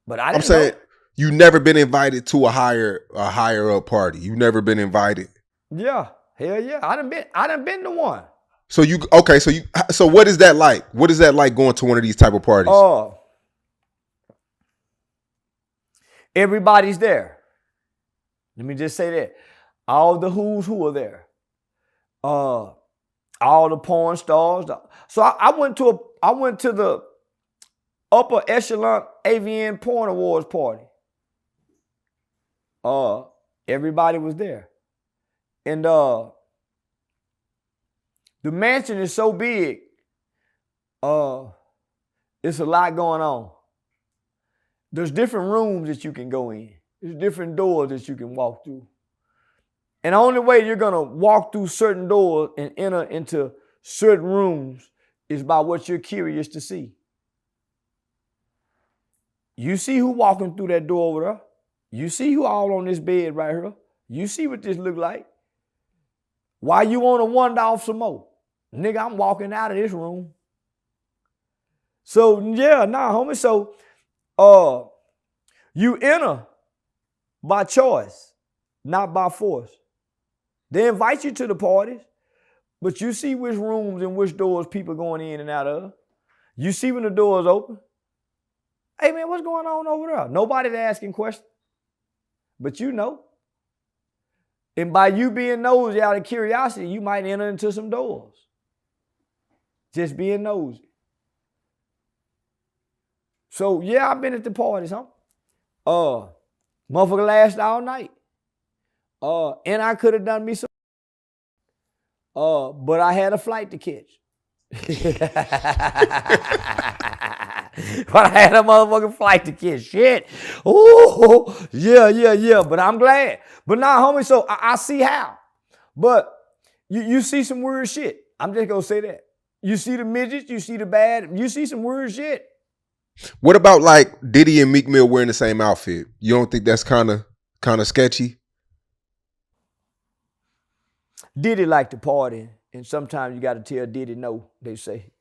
But I'm saying
you never been invited to a higher up party. You never been invited.
Yeah, hell yeah. I done been to one.
So what is that like? What is that like going to one of these type of parties?
Everybody's there. Let me just say that. All the who's who are there. All the porn stars. So I went to the upper echelon AVN Porn Awards party. Everybody was there. And the mansion is so big, it's a lot going on. There's different rooms that you can go in. There's different doors that you can walk through. And the only way you're going to walk through certain doors and enter into certain rooms is by what you're curious to see. You see who walking through that door over there. You see who all on this bed right here. You see what this look like. Why you want to wander off some more? Nigga, I'm walking out of this room. So, yeah, homie. So, you enter by choice, not by force. They invite you to the parties, but you see which rooms and which doors people going in and out of. You see when the doors open. Hey, man, what's going on over there? Nobody's asking questions, but you know. And by you being nosy out of curiosity, you might enter into some doors. Just being nosy. So, yeah, I've been at the parties, huh? Motherfucker lasted all night. And I could have done me some. But I had a flight to catch. But I had a motherfucking flight to catch. Shit. Oh, yeah. But I'm glad. But nah, homie, so I see how. But you see some weird shit. I'm just gonna say that. You see the midgets, you see the bad, you see some weird shit.
What about like Diddy and Meek Mill wearing the same outfit? You don't think that's kind of sketchy?
Diddy like to party, and sometimes you got to tell Diddy no, they say.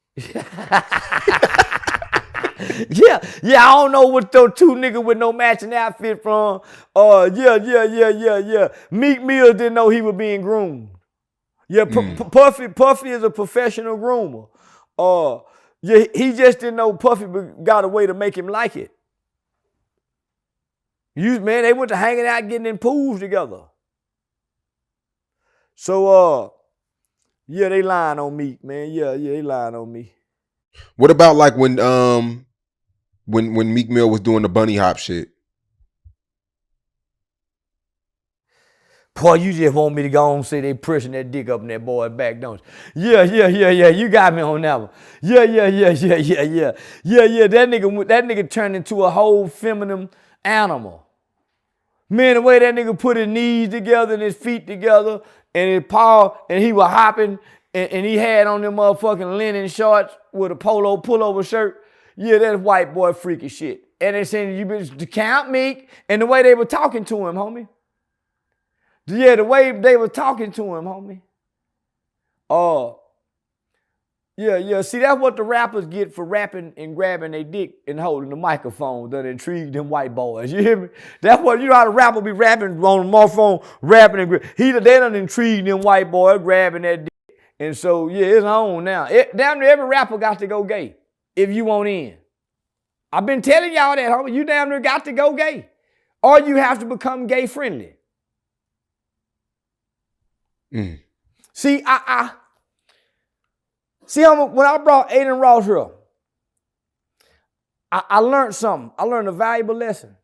Yeah, I don't know what those two niggas with no matching outfit from. Yeah. Meek Mill didn't know he was being groomed. Yeah, Puffy is a professional groomer. Yeah, he just didn't know Puffy got a way to make him like it. Man, they went to hanging out, getting in pools together. So, yeah, they lying on me, man. Yeah, they lying on me.
What about like when Meek Mill was doing the bunny hop shit?
Boy, you just want me to go on and say they pressing that dick up in that boy's back, don't you? Yeah. You got me on that one. Yeah. That nigga turned into a whole feminine animal. Man, the way that nigga put his knees together and his feet together and his paw, and he was hopping, and he had on them motherfucking linen shorts with a polo pullover shirt. Yeah, that's white boy freaky shit. And they saying you bitch to count Meek, and the way they were talking to him, homie. Yeah, the way they were talking to him, homie. Yeah. See, that's what the rappers get for rapping and grabbing their dick and holding the microphone that intrigue them white boys. You hear me? That's what, you know how the rapper be rapping on the microphone, rapping and they done intrigue them white boys grabbing that dick. And so, yeah, it's on now. Damn near every rapper got to go gay if you want in. I've been telling y'all that, homie. You damn near got to go gay. Or you have to become gay friendly. See, when I brought Aiden Ross here, I learned something. I learned a valuable lesson.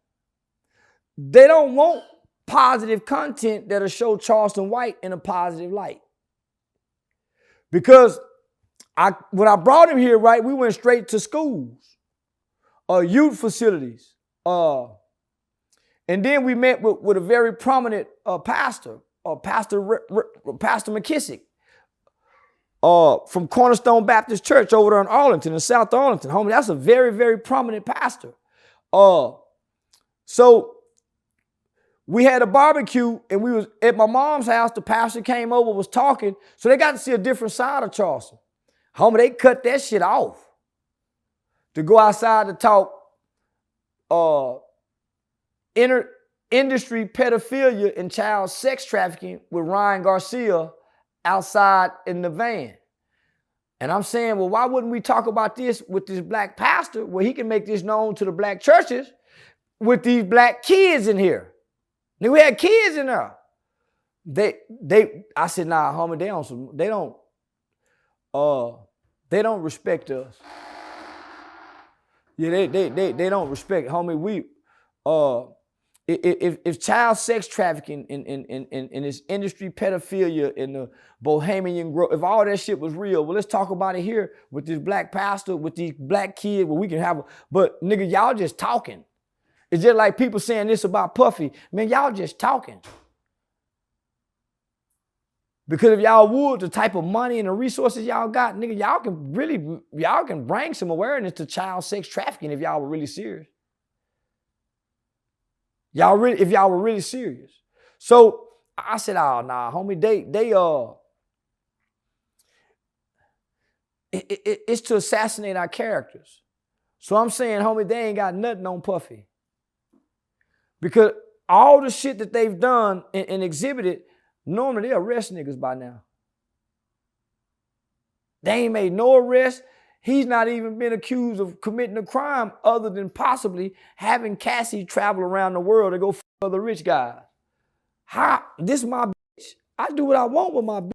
They don't want positive content that'll show Charleston White in a positive light. Because when I brought him here, right, we went straight to schools, youth facilities, and then we met with a very prominent pastor. Pastor McKissick from Cornerstone Baptist Church over there in Arlington, in South Arlington. Homie, that's a very, very prominent pastor. So we had a barbecue and we was at my mom's house. The pastor came over, was talking. So they got to see a different side of Charleston. Homie, they cut that shit off to go outside to talk industry pedophilia and child sex trafficking with Ryan Garcia outside in the van. And I'm saying, well, why wouldn't we talk about this with this black pastor where he can make this known to the black churches with these black kids in here? Now, we had kids in there. I said, nah, homie, they don't respect us. Yeah, they don't respect, homie. If child sex trafficking in this industry pedophilia in the Bohemian Grove, if all that shit was real, well, let's talk about it here with this black pastor, with these black kids, where we can have but nigga, y'all just talking. It's just like people saying this about Puffy. Man, y'all just talking. Because if y'all would, the type of money and the resources y'all got, nigga, y'all can bring some awareness to child sex trafficking if y'all were really serious. If y'all were really serious. So I said, oh, nah, homie, it's to assassinate our characters. So I'm saying, homie, they ain't got nothing on Puffy. Because all the shit that they've done and exhibited, normally they arrest niggas by now. They ain't made no arrest. He's not even been accused of committing a crime other than possibly having Cassie travel around the world to go fuck other rich guys. This is my bitch. I do what I want with my bitch.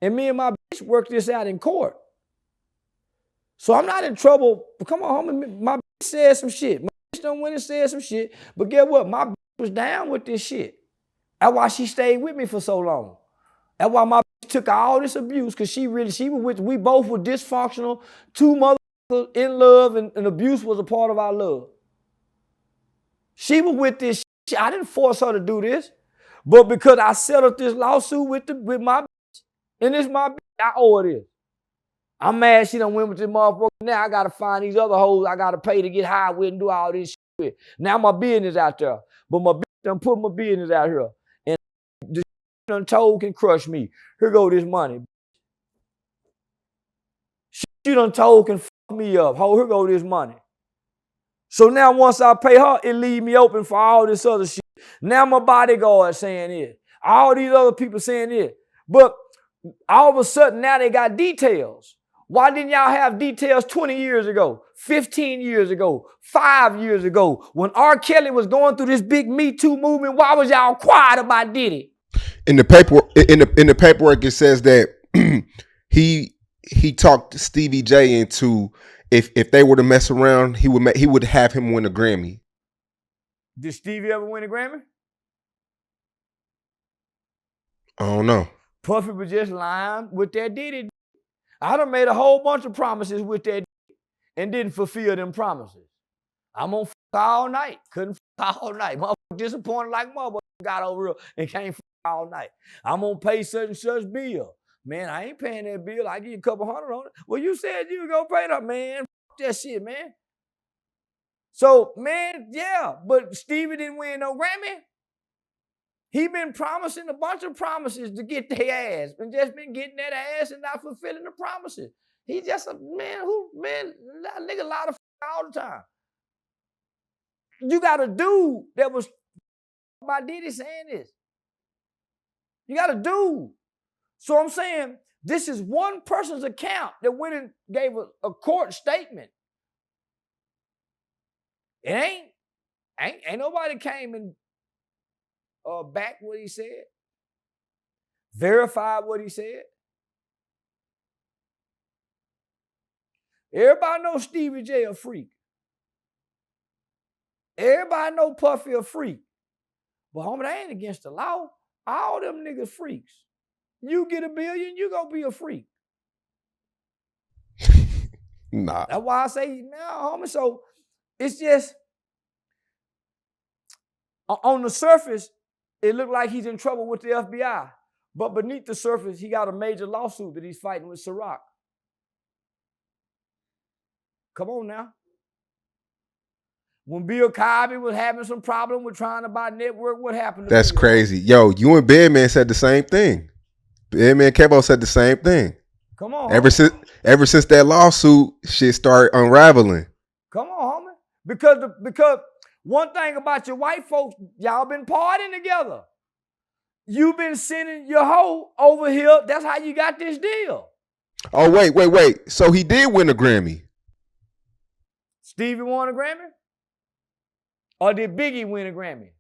And me and my bitch work this out in court. So I'm not in trouble. Come on, homie. My bitch said some shit. My bitch done went and said some shit. But guess what? My bitch was down with this shit. That's why she stayed with me for so long. That's why my bitch took all this abuse, because we both were dysfunctional, two motherfuckers in love, and abuse was a part of our love. She was with this shit. I didn't force her to do this. But because I settled this lawsuit with my bitch, and it's my bitch, I owe her this. I'm mad she done went with this motherfucker. Now I gotta find these other hoes I gotta pay to get high with and do all this shit with. Now my business out there. But my bitch done put my business out here. And the done told can crush me. Here go this money. She done told can fuck me up. Here go this money. So now once I pay her, it leave me open for all this other shit. Now my bodyguard saying it. All these other people saying it. But all of a sudden now they got details. Why didn't y'all have details 20 years ago, 15 years ago, 5 years ago? When R. Kelly was going through this big Me Too movement, why was y'all quiet about Diddy?
In the paperwork, it says that he talked Stevie J into if they were to mess around, he would have him win a Grammy.
Did Stevie ever win a Grammy?
I don't know.
Puffy was just lying with that Diddy. I done made a whole bunch of promises with that and didn't fulfill them promises. I'm on all night. Couldn't all night. Motherfucker disappointed like motherfucker got over here and can't all night. I'm gonna pay such and such bill. Man, I ain't paying that bill. I give you a couple $100 on it. Well, you said you were gonna pay that, man. That shit, man. So, man, yeah, but Stevie didn't win no Grammy. He been promising a bunch of promises to get their ass and just been getting that ass and not fulfilling the promises. He just a man that nigga lie to all the time. You got a dude that was by Diddy saying this. You got a dude. So I'm saying this is one person's account that went and gave a court statement. It ain't nobody came and back what he said, verified what he said. Everybody knows Stevie J a freak. Everybody know Puffy a freak. But homie, that ain't against the law. All them niggas freaks. You get $1 billion, you gonna be a freak.
Nah.
That's why I say, nah, homie. So it's just on the surface, it looked like he's in trouble with the FBI. But beneath the surface, he got a major lawsuit that he's fighting with Ciroc. Come on now. When Bill Cosby was having some problem with trying to buy network, what happened to
That's
Bill?
crazy. Yo, you and Bedman said the same thing. Bedman Kevo said the same thing.
Come on.
Ever since that lawsuit, shit started unraveling.
Come on, homie. Because one thing about your white folks, y'all been partying together. You been sending your hoe over here. That's how you got this deal.
Oh, wait. So he did win a Grammy.
Stevie won a Grammy? Or did Biggie win a Grammy?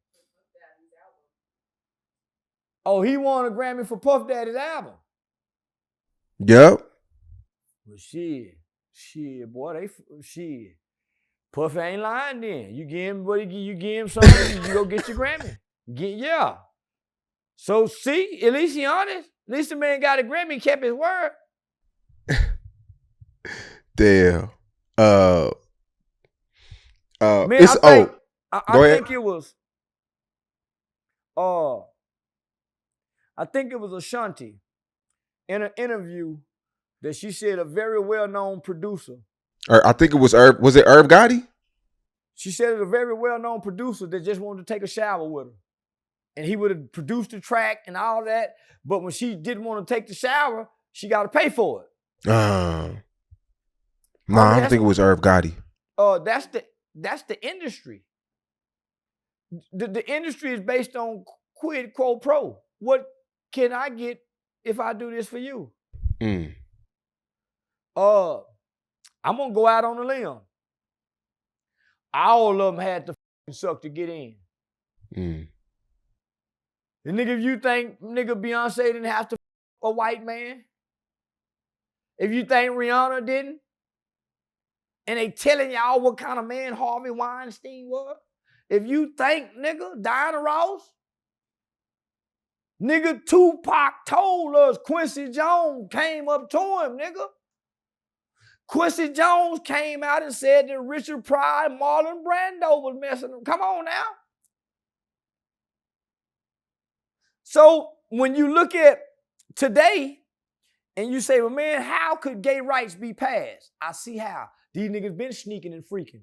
Oh, he won a Grammy for Puff Daddy's album.
Yep.
Well, shit, boy, shit. Puffy ain't lying then. You give him what you give him something, you go get your Grammy. Yeah. So see, at least he honest. At least the man got a Grammy, kept his word.
Damn.
Man, I think it was I think it was Ashanti in an interview that she said a very well-known producer.
I think it was Irv. Was it Irv Gotti?
She said it was a very well-known producer that just wanted to take a shower with her. And he would have produced the track and all that. But when she didn't want to take the shower, she got to pay for it.
I don't think it was Irv Gotti.
That's the industry. The industry is based on quid quo pro. What can I get if I do this for you? I'm gonna go out on a limb. All of them had to suck to get in. And nigga, if you think nigga Beyonce didn't have to a white man, if you think Rihanna didn't, and they telling y'all what kind of man Harvey Weinstein was, if you think nigga Diana Ross, nigga Tupac told us Quincy Jones came up to him, nigga. Quincy Jones came out and said that Richard Pryor and Marlon Brando was messing him. Come on now. So when you look at today and you say, well, man, how could gay rights be passed? I see how. These niggas been sneaking and freaking.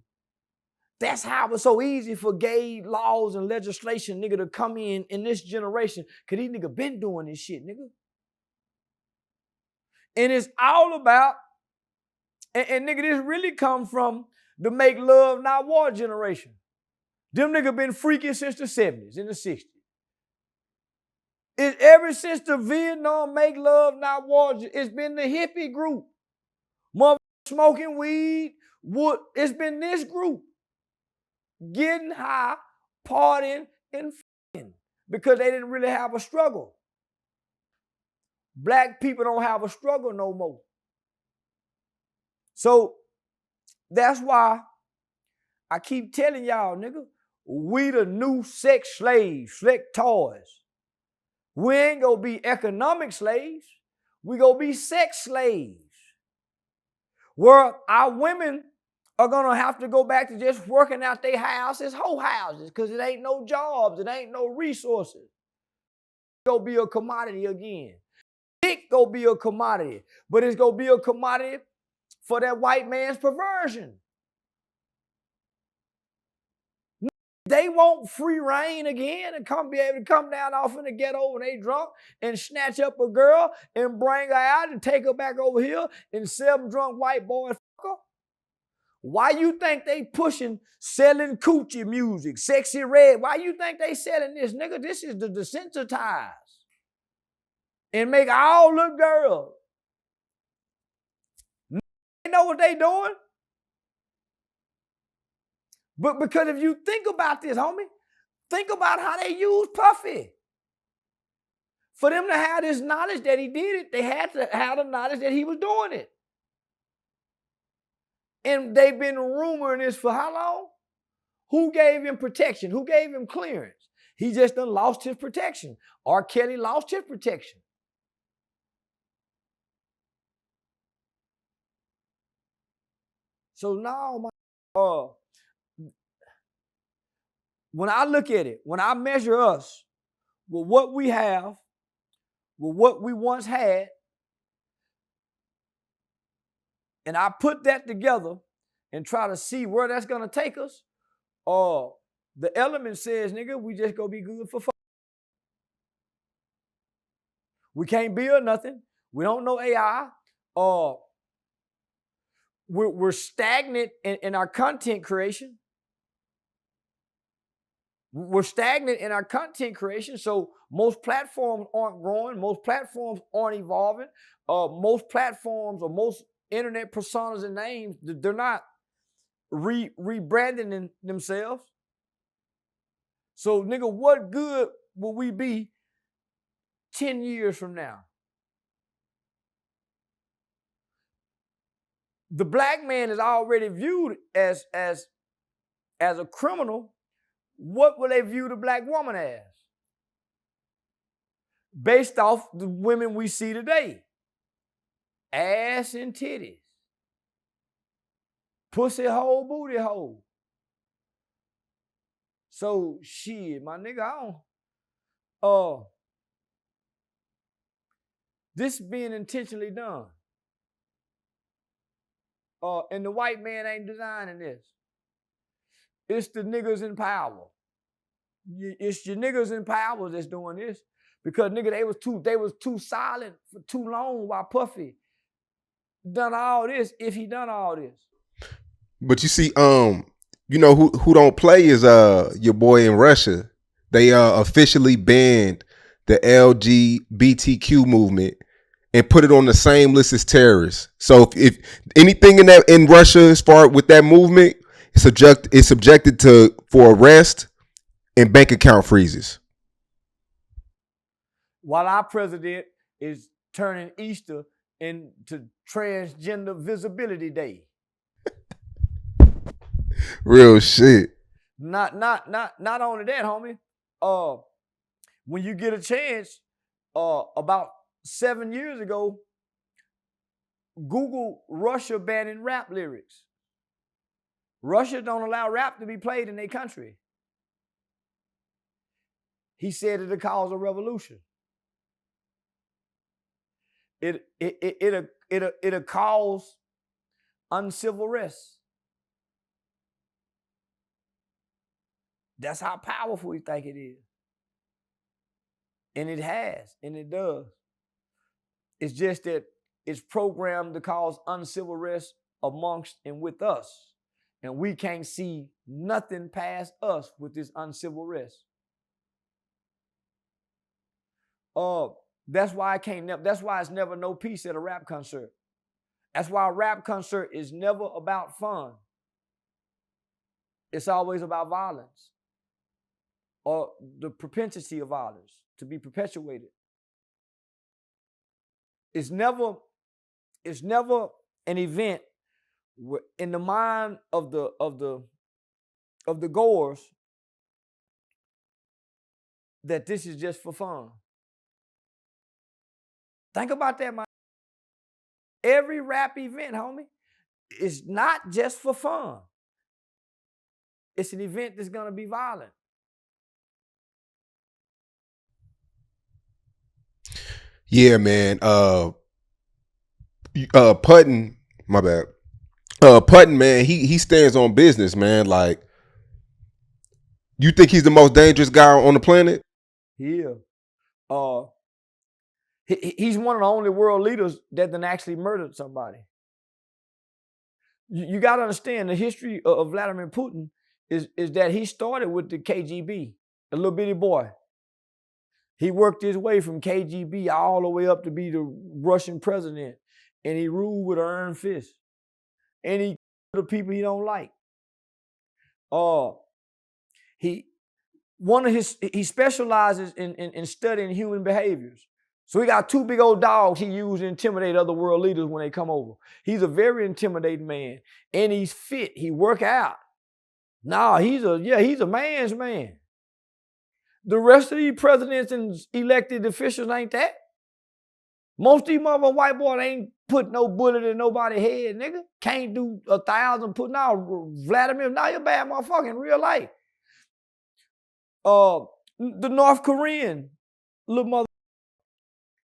That's how it's so easy for gay laws and legislation, nigga, to come in this generation. Cause these niggas been doing this shit, nigga. And it's all about, and nigga, this really come from the make love, not war generation. Them niggas been freaking since the 70s and the 60s. It's ever since the Vietnam make love, not war, it's been the hippie group. Mother smoking weed, wood. It's been this group. Getting high, partying, and f***ing. Because they didn't really have a struggle. Black people don't have a struggle no more. So that's why I keep telling y'all, nigga, we the new sex slaves, sex toys. We ain't gonna be economic slaves. We gonna be sex slaves. Where our women are gonna have to go back to just working out their houses, whole houses, because it ain't no jobs, it ain't no resources. It's gonna be a commodity again. It's gonna be a commodity, but it's gonna be a commodity for that white man's perversion. They want free reign again and be able to come down off in the ghetto when they drunk and snatch up a girl and bring her out and take her back over here and sell them drunk white boys. Why you think they pushing selling coochie music, sexy red? Why you think they selling this, nigga? This is to desensitize and make all the girls. They know what they doing. But because if you think about this, homie, think about how they use Puffy. For them to have this knowledge that he did it, they had to have the knowledge that he was doing it. And they've been rumoring this for how long? Who gave him protection? Who gave him clearance? He just done lost his protection. R. Kelly lost his protection. So now, when I look at it, when I measure us with what we have, with what we once had, and I put that together and try to see where that's gonna take us, the element says, nigga, we just gonna be good for fun. We can't build nothing. We don't know AI. We're stagnant in our content creation. We're stagnant in our content creation, so most platforms aren't growing. Most platforms aren't evolving. Most platforms or most internet personas and names, they're not rebranding themselves. So, nigga, what good will we be 10 years from now? The black man is already viewed as a criminal. What will they view the black woman as? Based off the women we see today. Ass and titties. Pussy hole, booty hole. So, shit, my nigga, this being intentionally done. And the white man ain't designing this. It's the niggas in power. It's your niggas in power that's doing this. Because nigga, they was too silent for too long while Puffy done all this, if he done all this.
But you see, you know who don't play is your boy in Russia. They officially banned the LGBTQ movement and put it on the same list as terrorists. So if anything in Russia as far with that movement, it's subjected for arrest and bank account freezes.
While our president is turning Easter into Transgender Visibility Day.
Real shit.
Not only that, homie. When you get a chance, about 7 years ago, Google Russia banning rap lyrics. Russia don't allow rap to be played in their country. He said it'll cause a revolution. It'll cause uncivil rest. That's how powerful we think it is. And it has, and it does. It's just that it's programmed to cause uncivil rest amongst and with us. And we can't see nothing past us with this uncivil rest. That's why it's never no peace at a rap concert. That's why a rap concert is never about fun. It's always about violence, or the propensity of violence to be perpetuated. It's never an event where, in the mind of the goers, that this is just for fun. Think about that, man. Every rap event, homie, is not just for fun. It's an event that's gonna be violent.
Yeah, man. Putin, my bad. Putin, man, he stands on business, man. Like, you think he's the most dangerous guy on the planet?
Yeah. He's one of the only world leaders that done actually murdered somebody. You got to understand the history of Vladimir Putin is that he started with the KGB, a little bitty boy. He worked his way from KGB all the way up to be the Russian president, and he ruled with an iron fist. And he the people he don't like. He specializes in studying human behaviors. So he got two big old dogs he used to intimidate other world leaders when they come over. He's a very intimidating man, and he's fit. He work out. Nah, he's a man's man. The rest of these presidents and elected officials ain't that. Most of these mother white boys ain't put no bullet in nobody's head, nigga. Can't do 1,000 put now. Vladimir, now you're bad motherfucker in real life. The North Korean little mother.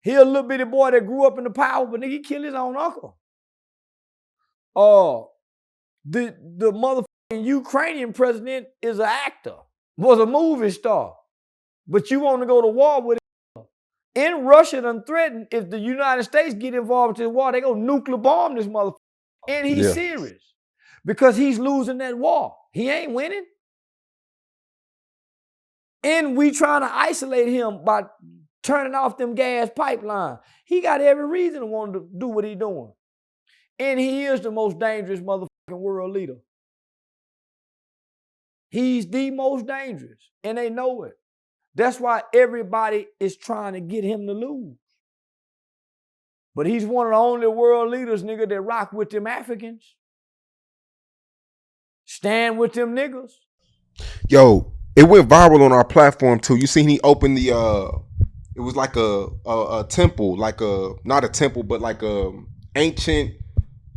He a little bitty boy that grew up in the power, but nigga, he killed his own uncle. The motherfucking Ukrainian president is an actor, was a movie star. But you want to go to war with him. In Russia done threatened if the United States get involved in this war, they go nuclear bomb this motherfucker. And he's serious. Because he's losing that war. He ain't winning. And we trying to isolate him by turning off them gas pipelines. He got every reason to want to do what he's doing. And he is the most dangerous motherfucking world leader. He's the most dangerous. And they know it. That's why everybody is trying to get him to lose. But he's one of the only world leaders, nigga, that rock with them Africans. Stand with them niggas.
Yo, it went viral on our platform too. You seen he opened the it was like a temple, like not a temple, but like a ancient,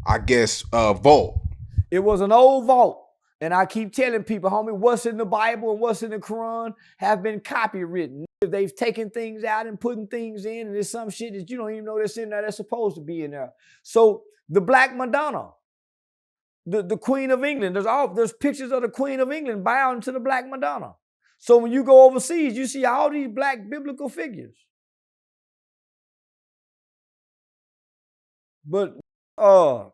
I guess, vault.
It was an old vault. And I keep telling people, homie, what's in the Bible and what's in the Quran have been copywritten. They've taken things out and putting things in, and there's some shit that you don't even know that's in there that's supposed to be in there. So the Black Madonna, the Queen of England, there's pictures of the Queen of England bowing to the Black Madonna. So when you go overseas, you see all these black biblical figures. But how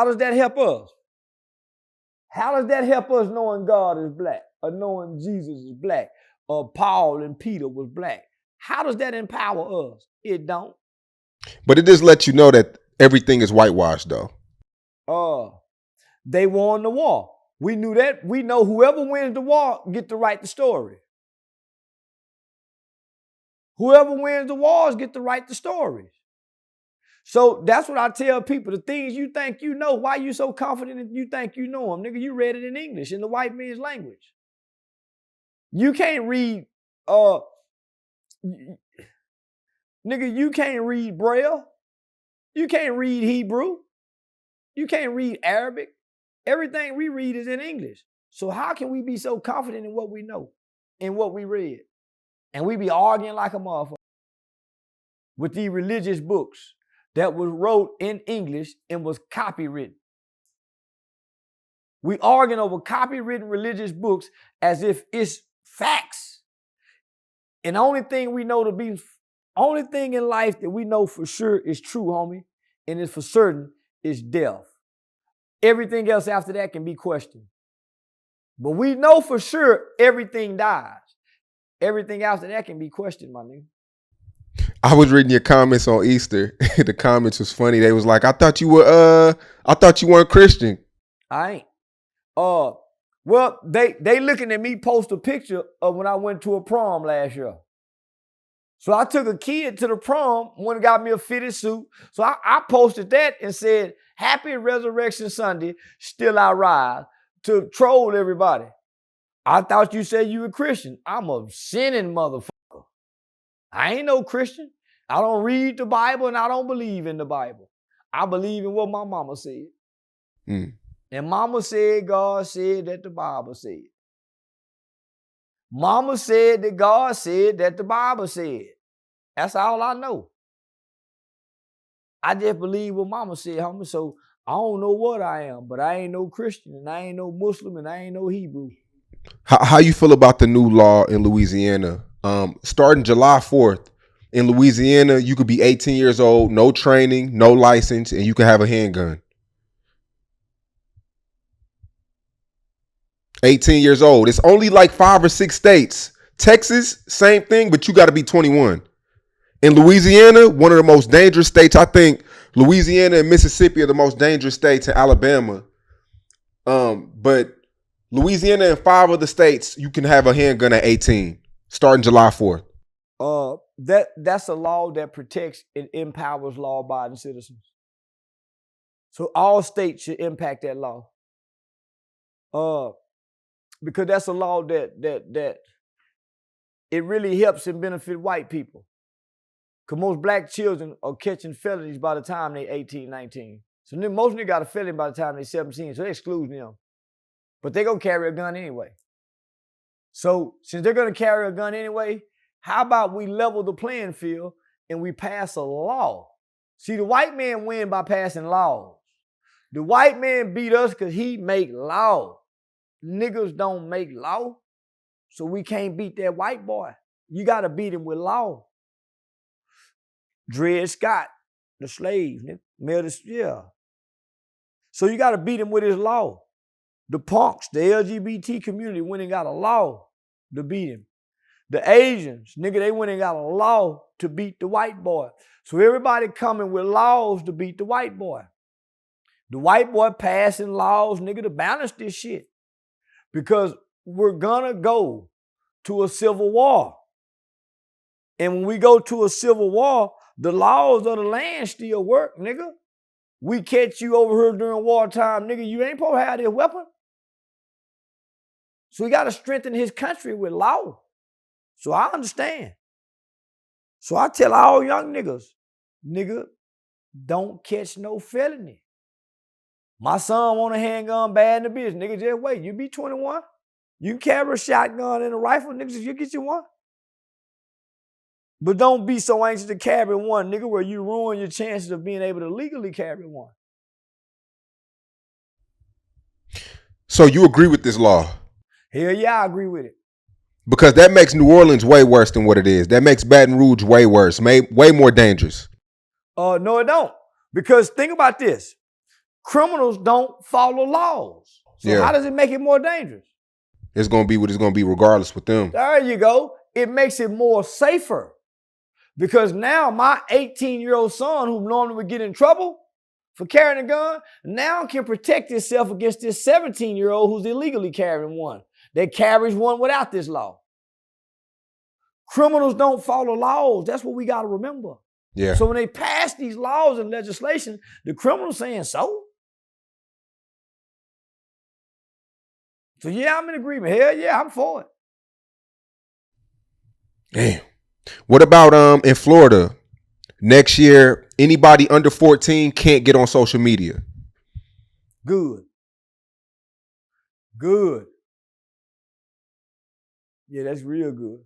does that help us? How does that help us knowing God is black, or knowing Jesus is black, or Paul and Peter was black? How does that empower us? It don't.
But it just lets you know that everything is whitewashed, though.
They won the war. We knew that. We know whoever wins the war get to write the story. Whoever wins the wars get to write the stories. So that's what I tell people. The things you think you know, why you so confident that you think you know them? Nigga, you read it in English, in the white man's language. You can't read, nigga, you can't read Braille. You can't read Hebrew. You can't read Arabic. Everything we read is in English. So how can we be so confident in what we know, in what we read? And we be arguing like a motherfucker with these religious books that was wrote in English and was copywritten. We arguing over copywritten religious books as if it's facts. And the only thing in life that we know for sure is true, homie, and is for certain is death. Everything else after that can be questioned. But we know for sure everything dies. Everything after that can be questioned, my nigga.
I was reading your comments on Easter. The comments was funny. They was like, I thought you weren't Christian.
I ain't. Well, they looking at me post a picture of when I went to a prom last year. So I took a kid to the prom, went and got me a fitted suit. So I posted that and said, Happy Resurrection Sunday, still I rise, to troll everybody. I thought you said you were Christian. I'm a sinning motherfucker. I ain't no Christian. I don't read the Bible and I don't believe in the Bible. I believe in what my mama said. And mama said God said that the Bible said. Mama said that God said that the Bible said. That's all I know. I just believe what mama said, homie. So I don't know what I am, but I ain't no Christian and I ain't no Muslim and I ain't no Hebrew.
How you feel about the new law in Louisiana? Starting July 4th, in Louisiana, you could be 18 years old, no training, no license, and you can have a handgun. 18 years old. It's only like 5 or 6 states. Texas, same thing, but you got to be 21. In Louisiana, one of the most dangerous states, I think Louisiana and Mississippi are the most dangerous states, in Alabama. But Louisiana and 5 other states, you can have a handgun at 18, starting July 4th.
That's a law that protects and empowers law-abiding citizens. So all states should impact that law. Because that's a law that it really helps and benefit white people. Because most black children are catching felonies by the time they're 18, 19. So most of them got a felony by the time they're 17, so they exclude them. But they're going to carry a gun anyway. So since they're going to carry a gun anyway, how about we level the playing field and we pass a law? See, the white man win by passing laws. The white man beat us because he make law. Niggas don't make law, so we can't beat that white boy. You got to beat him with law. Dred Scott, the slave, yeah. So you got to beat him with his law. The punks, the LGBT community went and got a law to beat him. The Asians, nigga, they went and got a law to beat the white boy. So everybody coming with laws to beat the white boy. The white boy passing laws, nigga, to balance this shit. Because we're gonna go to a civil war. And when we go to a civil war, the laws of the land still work, nigga. We catch you over here during wartime, nigga, you ain't supposed to have this weapon. So we got to strengthen his country with law. So I understand. So I tell all young niggas, nigga, don't catch no felony. My son want a handgun bad in the business. Nigga, just wait. You be 21. You can carry a shotgun and a rifle, niggas, you get you one. But don't be so anxious to carry one, nigga, where you ruin your chances of being able to legally carry one.
So you agree with this law?
Hell yeah, I agree with it.
Because that makes New Orleans way worse than what it is. That makes Baton Rouge way worse, way more dangerous.
No, it don't. Because think about this. Criminals don't follow laws. So how does it make it more dangerous?
It's going to be what it's going to be regardless with them.
There you go. It makes it more safer. Because now my 18-year-old son, who normally would get in trouble for carrying a gun, now can protect himself against this 17-year-old who's illegally carrying one, that carries one without this law. Criminals don't follow laws. That's what we got to remember.
Yeah.
So when they pass these laws and legislation, the criminals saying so. So yeah, I'm in agreement. Hell yeah, I'm for it.
Damn. What about in Florida? Next year, anybody under 14 can't get on social media.
Good. Yeah, that's real good.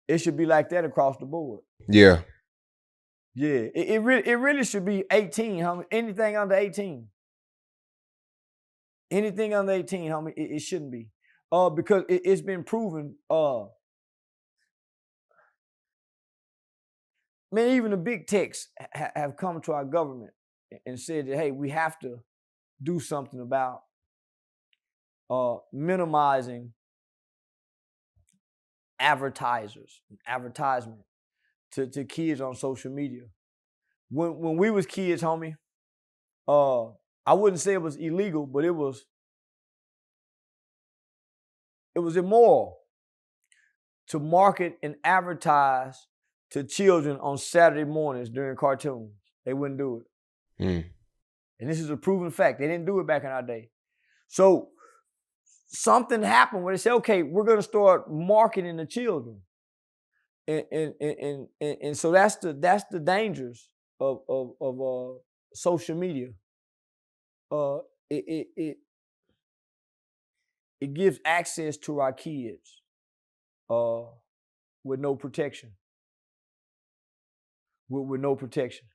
It should be like that across the board.
Yeah.
Yeah, it really should be 18, homie. Anything under 18. Anything under 18, homie, it shouldn't be. Because it's been proven, man, even the big techs have come to our government and said that, hey, we have to do something about minimizing advertisement to kids on social media. When we was kids, homie, I wouldn't say it was illegal, but it was immoral to market and advertise to children on Saturday mornings during cartoons. They wouldn't do it. And this is a proven fact. They didn't do it back in our day. So something happened where they said, okay, we're going to start marketing the children. And so that's the dangers of social media. It gives access to our kids with no protection. With no protection.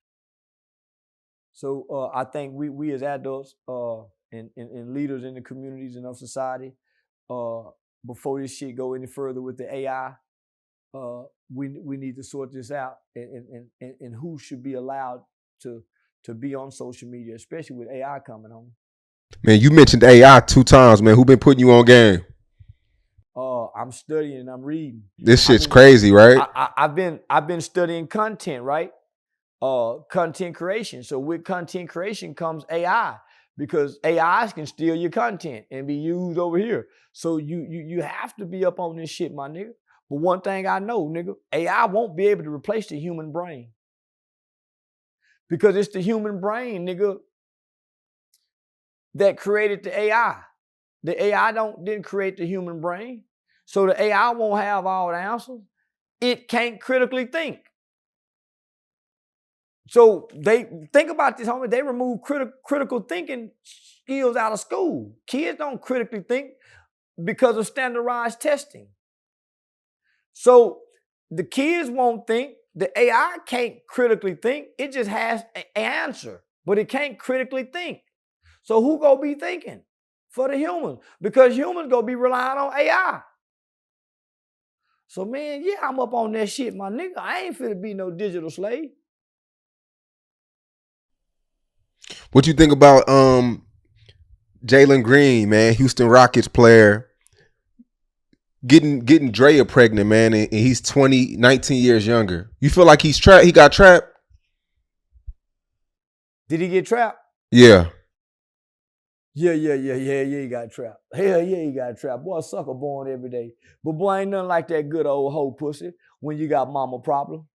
So I think we as adults and leaders in the communities and of society, before this shit go any further with the AI, we need to sort this out and who should be allowed to be on social media, especially with AI coming on.
Man, you mentioned AI 2 times, man. Who been putting you on game?
I'm studying and I'm reading.
This shit's crazy, right?
I've been studying content, right? Content creation. So with content creation comes AI, because AIs can steal your content and be used over here. So you have to be up on this shit, my nigga. But one thing I know, nigga, AI won't be able to replace the human brain. Because it's the human brain, nigga, that created the AI. The AI didn't create the human brain. So the AI won't have all the answers. It can't critically think. So they think about this, homie. They remove critical thinking skills out of school. Kids don't critically think because of standardized testing. So the kids won't think. The AI can't critically think. It just has an answer, but it can't critically think. So who gonna be thinking for the humans? Because humans gonna be relying on AI. So man, yeah, I'm up on that shit, my nigga. I ain't finna be no digital slave.
What you think about Jaylen Green, man, Houston Rockets player, getting Drea pregnant, man, and he's 19 years younger. You feel like he's trapped? He got trapped?
Did he get trapped?
Yeah.
Yeah, he got trapped. Hell yeah, he got trapped. Boy, sucker born every day. But boy, ain't nothing like that good old hoe pussy when you got mama problem.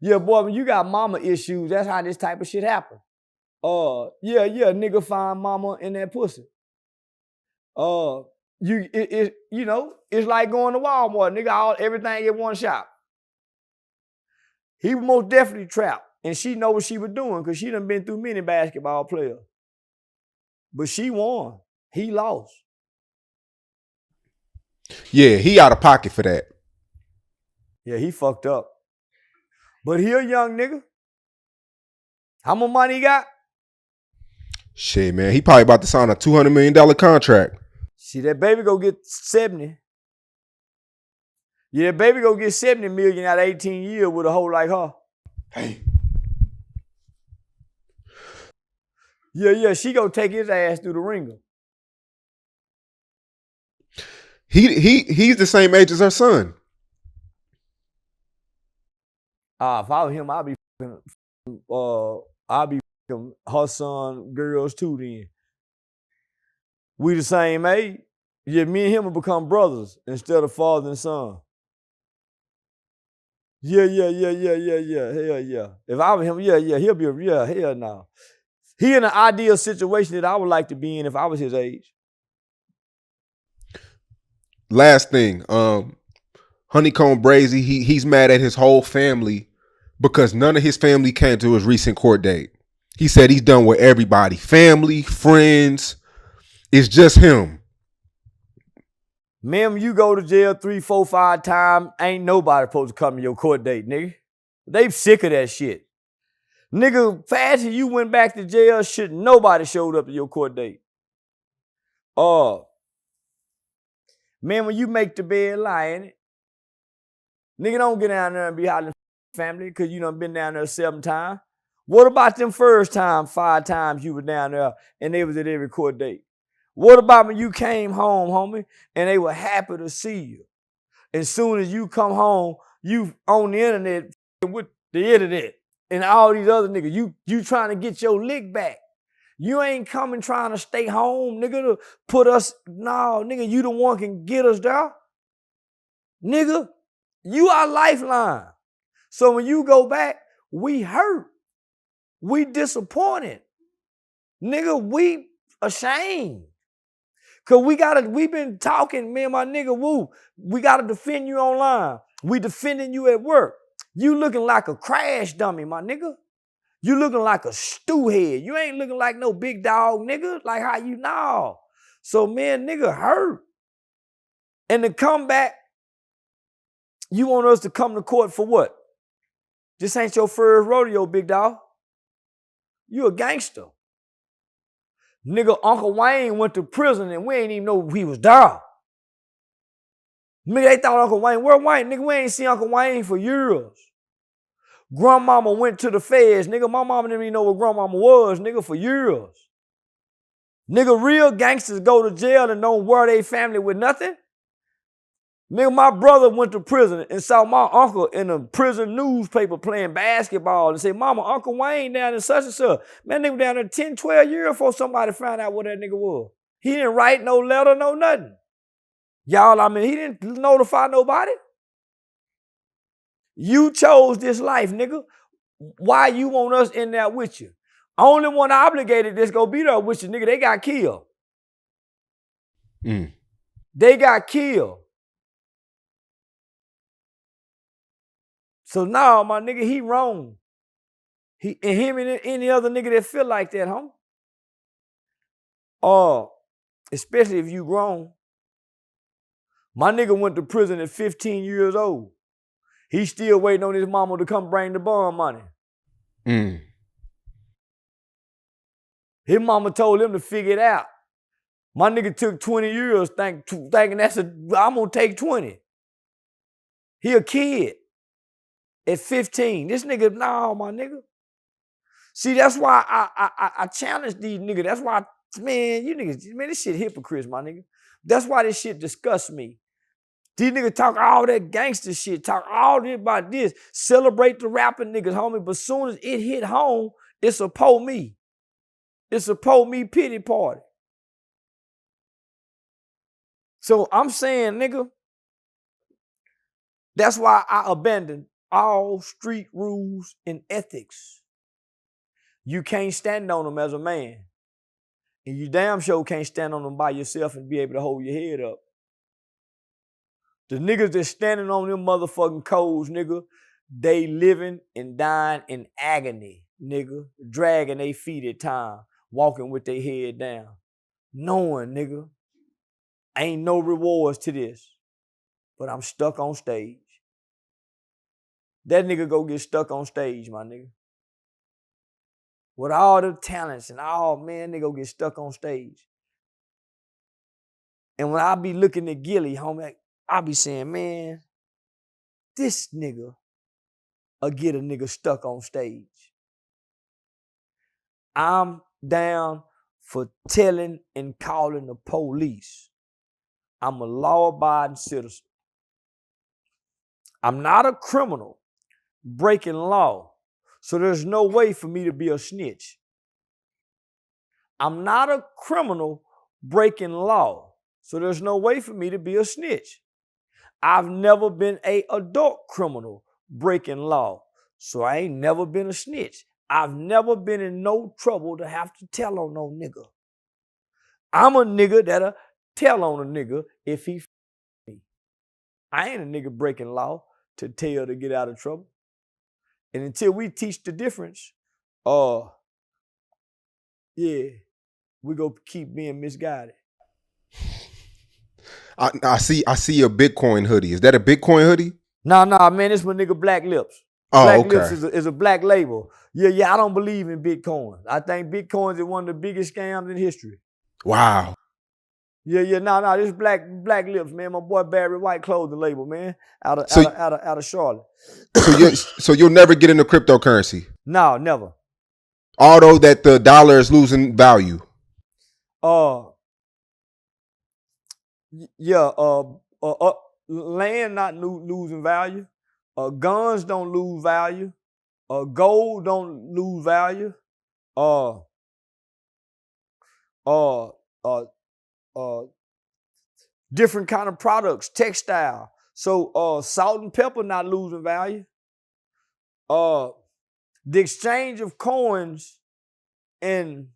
Yeah, boy, when you got mama issues, that's how this type of shit happen. Yeah, nigga find mama in that pussy. It's like going to Walmart, nigga, everything in one shop. He was most definitely trapped, and she know what she was doing because she done been through many basketball players. But she won. He lost.
Yeah, he out of pocket for that.
Yeah, he fucked up. But he a young nigga. How much money he got?
Shit, man. He probably about to sign a $200 million contract.
See, that baby go get 70. Yeah, baby go get 70 million out of 18 years with a hoe like her.
Hey.
Yeah, she gonna take his ass through the ringer.
He's the same age as her son.
If I was him, I'd be her son girls too then. We the same age. Yeah, me and him will become brothers instead of father and son. Yeah. Hell yeah. If I was him, yeah, he'll be hell no. He in an ideal situation that I would like to be in if I was his age.
Last thing, Honeycomb Brazy, he's mad at his whole family because none of his family came to his recent court date. He said he's done with everybody, family, friends. It's just him.
Man, when you go to jail 3, 4, 5 times, ain't nobody supposed to come to your court date, nigga. They sick of that shit. Nigga, fast as you went back to jail, shit, nobody showed up to your court date. Man, when you make the bed lie in it, nigga don't get down there and be hollering family because you done been down there 7 times. What about them first time, 5 times you were down there and they was at every court date? What about when you came home, homie, and they were happy to see you? As soon as you come home, you on the internet with the internet and all these other niggas. You trying to get your lick back. You ain't coming trying to stay home, nigga, to put us. No, nigga, you the one can get us there. Nigga, you our lifeline. So when you go back, we hurt. We disappointed. Nigga, we ashamed. Cause we been talking, me and my nigga Woo, we gotta defend you online. We defending you at work. You looking like a crash dummy, my nigga. You looking like a stew head. You ain't looking like no big dog, nigga. Like how you know. So man, nigga hurt. And to come back, you want us to come to court for what? This ain't your first rodeo, big dog. You a gangster. Nigga, Uncle Wayne went to prison and we ain't even know he was there. Nigga, they thought Uncle Wayne, where Wayne? Nigga, we ain't seen Uncle Wayne for years. Grandmama went to the feds. Nigga, my mama didn't even know what grandmama was, nigga, for years. Nigga, real gangsters go to jail and don't worry their family with nothing. Nigga, my brother went to prison and saw my uncle in a prison newspaper playing basketball and said, Mama, Uncle Wayne down in such and such. Man, nigga down there 10, 12 years before somebody found out what that nigga was. He didn't write no letter, no nothing. Y'all, I mean, he didn't notify nobody. You chose this life, nigga. Why you want us in there with you? Only one obligated that's gonna be there with you, nigga, they got killed. They got killed. So now, my nigga, he wrong. Him and any other nigga that feel like that, homie. Especially if you grown. My nigga went to prison at 15 years old. He still waiting on his mama to come bring the bond money. His mama told him to figure it out. My nigga took 20 years thinking I'm gonna take 20. He a kid. At 15, this nigga, nah, my nigga. See, that's why I challenge these niggas. That's why, man, you niggas, man, this shit hypocrites, my nigga. That's why this shit disgusts me. These niggas talk all that gangster shit, talk all this about this, celebrate the rapping niggas, homie, but soon as it hit home, it's a po me. It's a po me pity party. So I'm saying, nigga, that's why I abandoned all street rules and ethics. You can't stand on them as a man. And you damn sure can't stand on them by yourself and be able to hold your head up. The niggas that's standing on them motherfucking codes, nigga, they living and dying in agony, nigga. Dragging their feet at time, walking with their head down. Knowing, nigga, ain't no rewards to this. But I'm stuck on stage. That nigga go get stuck on stage, my nigga. With all the talents and all, man, they go get stuck on stage. And when I be looking at Gilly, homie, I be saying, man, this nigga will get a nigga stuck on stage. I'm down for telling and calling the police. I'm a law-abiding citizen. I'm not a criminal breaking law, so there's no way for me to be a snitch. I'm not a criminal breaking law, so there's no way for me to be a snitch. I've never been an adult criminal breaking law, so I ain't never been a snitch. I've never been in no trouble to have to tell on no nigga. I'm a nigga that'll tell on a nigga if he me. I ain't a nigga breaking law to tell to get out of trouble. And until we teach the difference, yeah, we go keep being misguided.
I see a Bitcoin hoodie. Is that a Bitcoin hoodie?
Nah, man, it's my nigga Black Lips.
Oh,
Black
okay.
Lips is a black label. Yeah, I don't believe in Bitcoin. I think Bitcoin is one of the biggest scams in history.
Wow.
Yeah, nah, this Black Lips, man. My boy Barry White clothing label, man, out of Charlotte.
So you'll never get into cryptocurrency?
No, never.
Although that the dollar is losing value.
Land not losing value. Guns don't lose value. Gold don't lose value. Different kind of products, textile. So salt and pepper not losing value. The exchange of coins and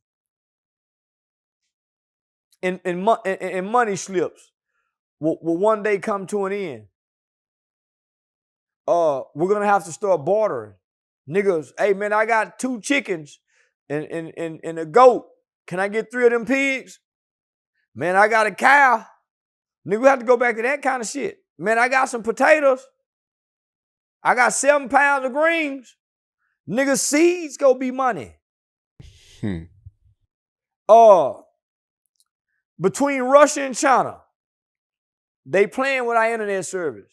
money slips will one day come to an end. We're gonna have to start bartering. Niggas, hey man, I got 2 chickens and a goat. Can I get 3 of them pigs? Man, I got a cow. Nigga, we have to go back to that kind of shit. Man, I got some potatoes. I got 7 pounds of greens. Nigga, seeds go be money. Between Russia and China, they playing with our internet service.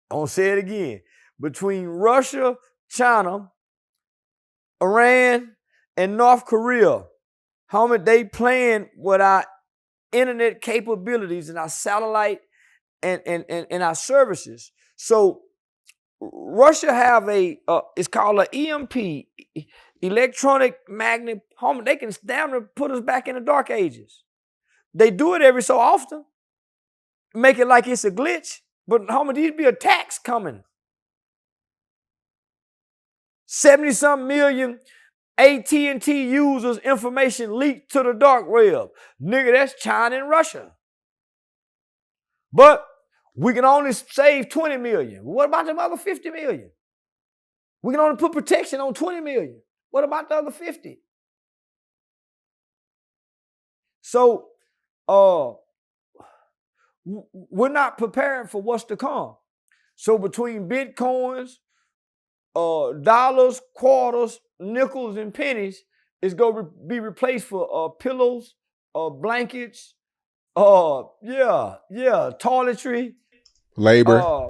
I'm gonna say it again. Between Russia, China, Iran, and North Korea, homie, they playing with our internet capabilities and our satellite and our services. So Russia have it's called an EMP, electronic magnet. Homie, they can damn near put us back in the dark ages. They do it every so often, make it like it's a glitch. But homie, these be attacks coming. 70-something million AT&T users' information leaked to the dark web. Nigga, that's China and Russia. But we can only save 20 million. What about them other 50 million? We can only put protection on 20 million. What about the other 50? So, we're not preparing for what's to come. So between Bitcoins, dollars, quarters, nickels, and pennies, it's going to be replaced for pillows, blankets, toiletry,
labor,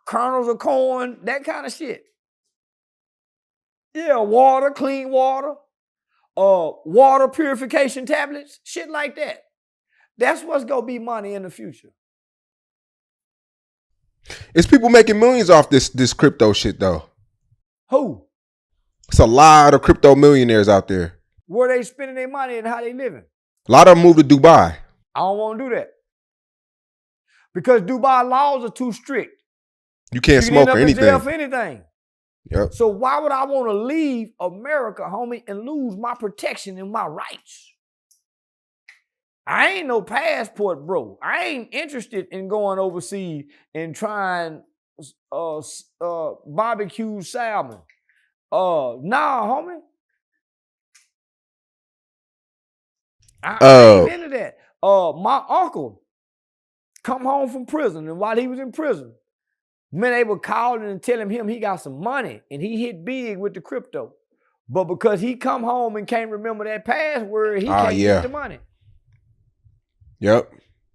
kernels of corn, that kind of shit. Yeah, water, clean water, water purification tablets, shit like that. That's what's going to be money in the future.
It's people making millions off this crypto shit though.
Who?
It's a lot of crypto millionaires out there.
Where they spending their money and how they living?
A lot of them move to Dubai.
I don't want to do that. Because Dubai laws are too strict.
You can't smoke or anything. You can end up
in jail for anything.
Yep.
So why would I want to leave America, homie, and lose my protection and my rights? I ain't no passport bro. I ain't interested in going overseas and trying barbecue salmon. Nah, homie. I ain't into that. My uncle come home from prison, and while he was in prison, men they were calling and telling him he got some money, and he hit big with the crypto. But because he come home and can't remember that password, he can't get the money.
Yep.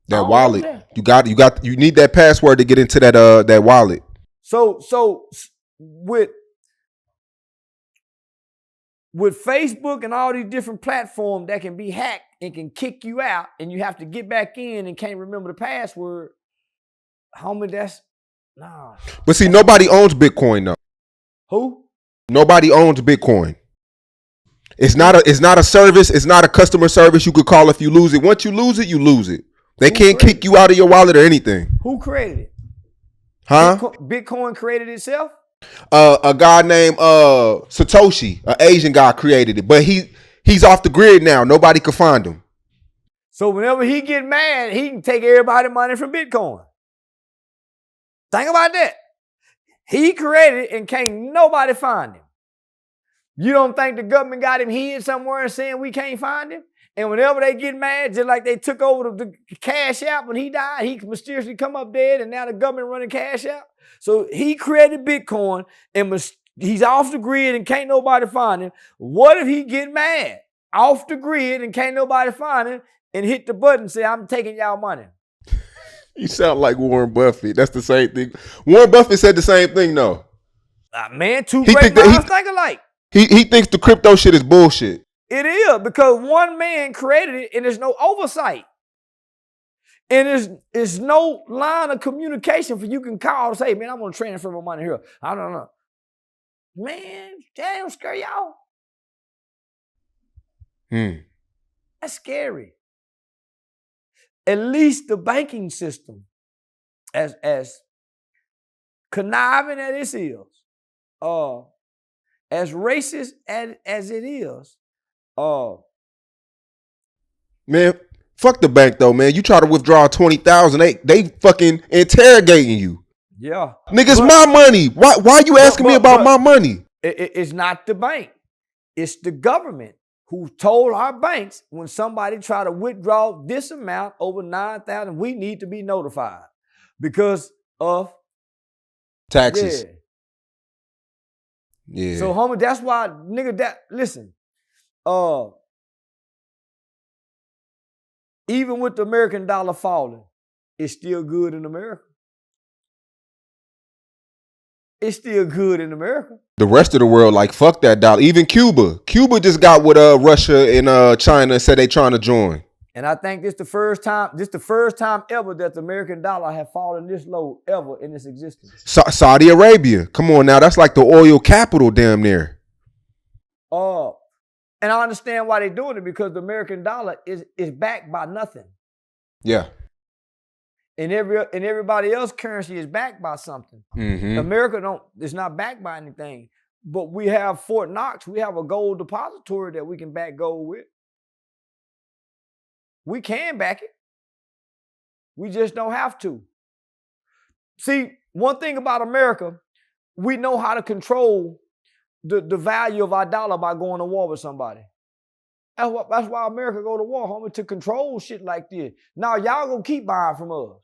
That wallet. You need that password to get into that wallet.
So with Facebook and all these different platforms that can be hacked and can kick you out and you have to get back in and can't remember the password, homie, that's nah.
But see, nobody owns Bitcoin though.
Who?
Nobody owns Bitcoin. It's not a service. It's not a customer service you could call if you lose it. Once you lose it, you lose it. They can't kick you out of your wallet or anything.
Who created it?
Huh?
Bitcoin created itself?
A guy named Satoshi, an Asian guy, created it. But he's off the grid now. Nobody could find him.
So whenever he get mad, he can take everybody's money from Bitcoin. Think about that. He created it and can't nobody find him. You don't think the government got him hid somewhere and saying we can't find him? And whenever they get mad, just like they took over the Cash App when he died, he mysteriously come up dead, and now the government running Cash App. So he created Bitcoin, and he's off the grid and can't nobody find him. What if he get mad off the grid and can't nobody find him and hit the button and say, I'm taking y'all money?
You sound like Warren Buffett. That's the same thing. Warren Buffett said the same thing, though.
Man, two great minds think alike.
He thinks the crypto shit is bullshit.
It is, because one man created it and there's no oversight. And there's no line of communication for you can call and say, man, I'm going to transfer my money here. I don't know. Man, that don't scare y'all. That's scary. At least the banking system, as conniving as it is, as racist as it is,
man, fuck the bank though, man. You try to withdraw 20,000, they fucking interrogating you.
Yeah,
niggas, my money. Why you asking me about my money?
It's not the bank. It's the government who told our banks when somebody try to withdraw this amount over 9,000, we need to be notified because of
taxes. Yeah.
So, homie, that's why, nigga, listen, even with the American dollar falling, it's still good in America. It's still good in America.
The rest of the world, like, fuck that dollar. Even Cuba. Cuba just got with Russia and China and said they trying to join.
And I think this the first time ever that the American dollar have fallen this low ever in its existence.
Saudi Arabia. Come on now. That's like the oil capital damn near.
And I understand why they're doing it, because the American dollar is backed by nothing.
Yeah.
And everybody else's currency is backed by something.
Mm-hmm.
America is not backed by anything. But we have Fort Knox. We have a gold depository that we can back gold with. We can back it. We just don't have to. See, one thing about America, we know how to control the value of our dollar by going to war with somebody. That's why America go to war, homie, to control shit like this. Now, y'all gonna keep buying from us.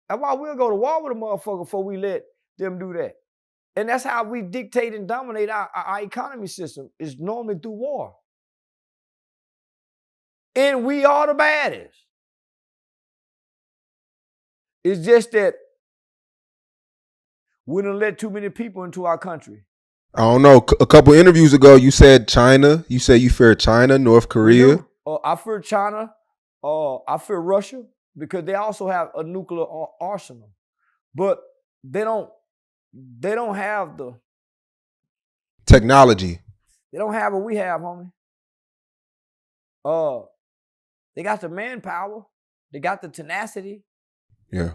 That's why we'll go to war with a motherfucker before we let them do that. And that's how we dictate and dominate our economy system, is normally through war. And we are the baddest. It's just that we don't let too many people into our country.
I don't know. A couple interviews ago, you said China. You said you fear China, North Korea.
I fear China. I fear Russia, because they also have a nuclear arsenal. But they don't have the
technology.
They don't have what we have, homie. They got the manpower. They got the tenacity.
Yeah.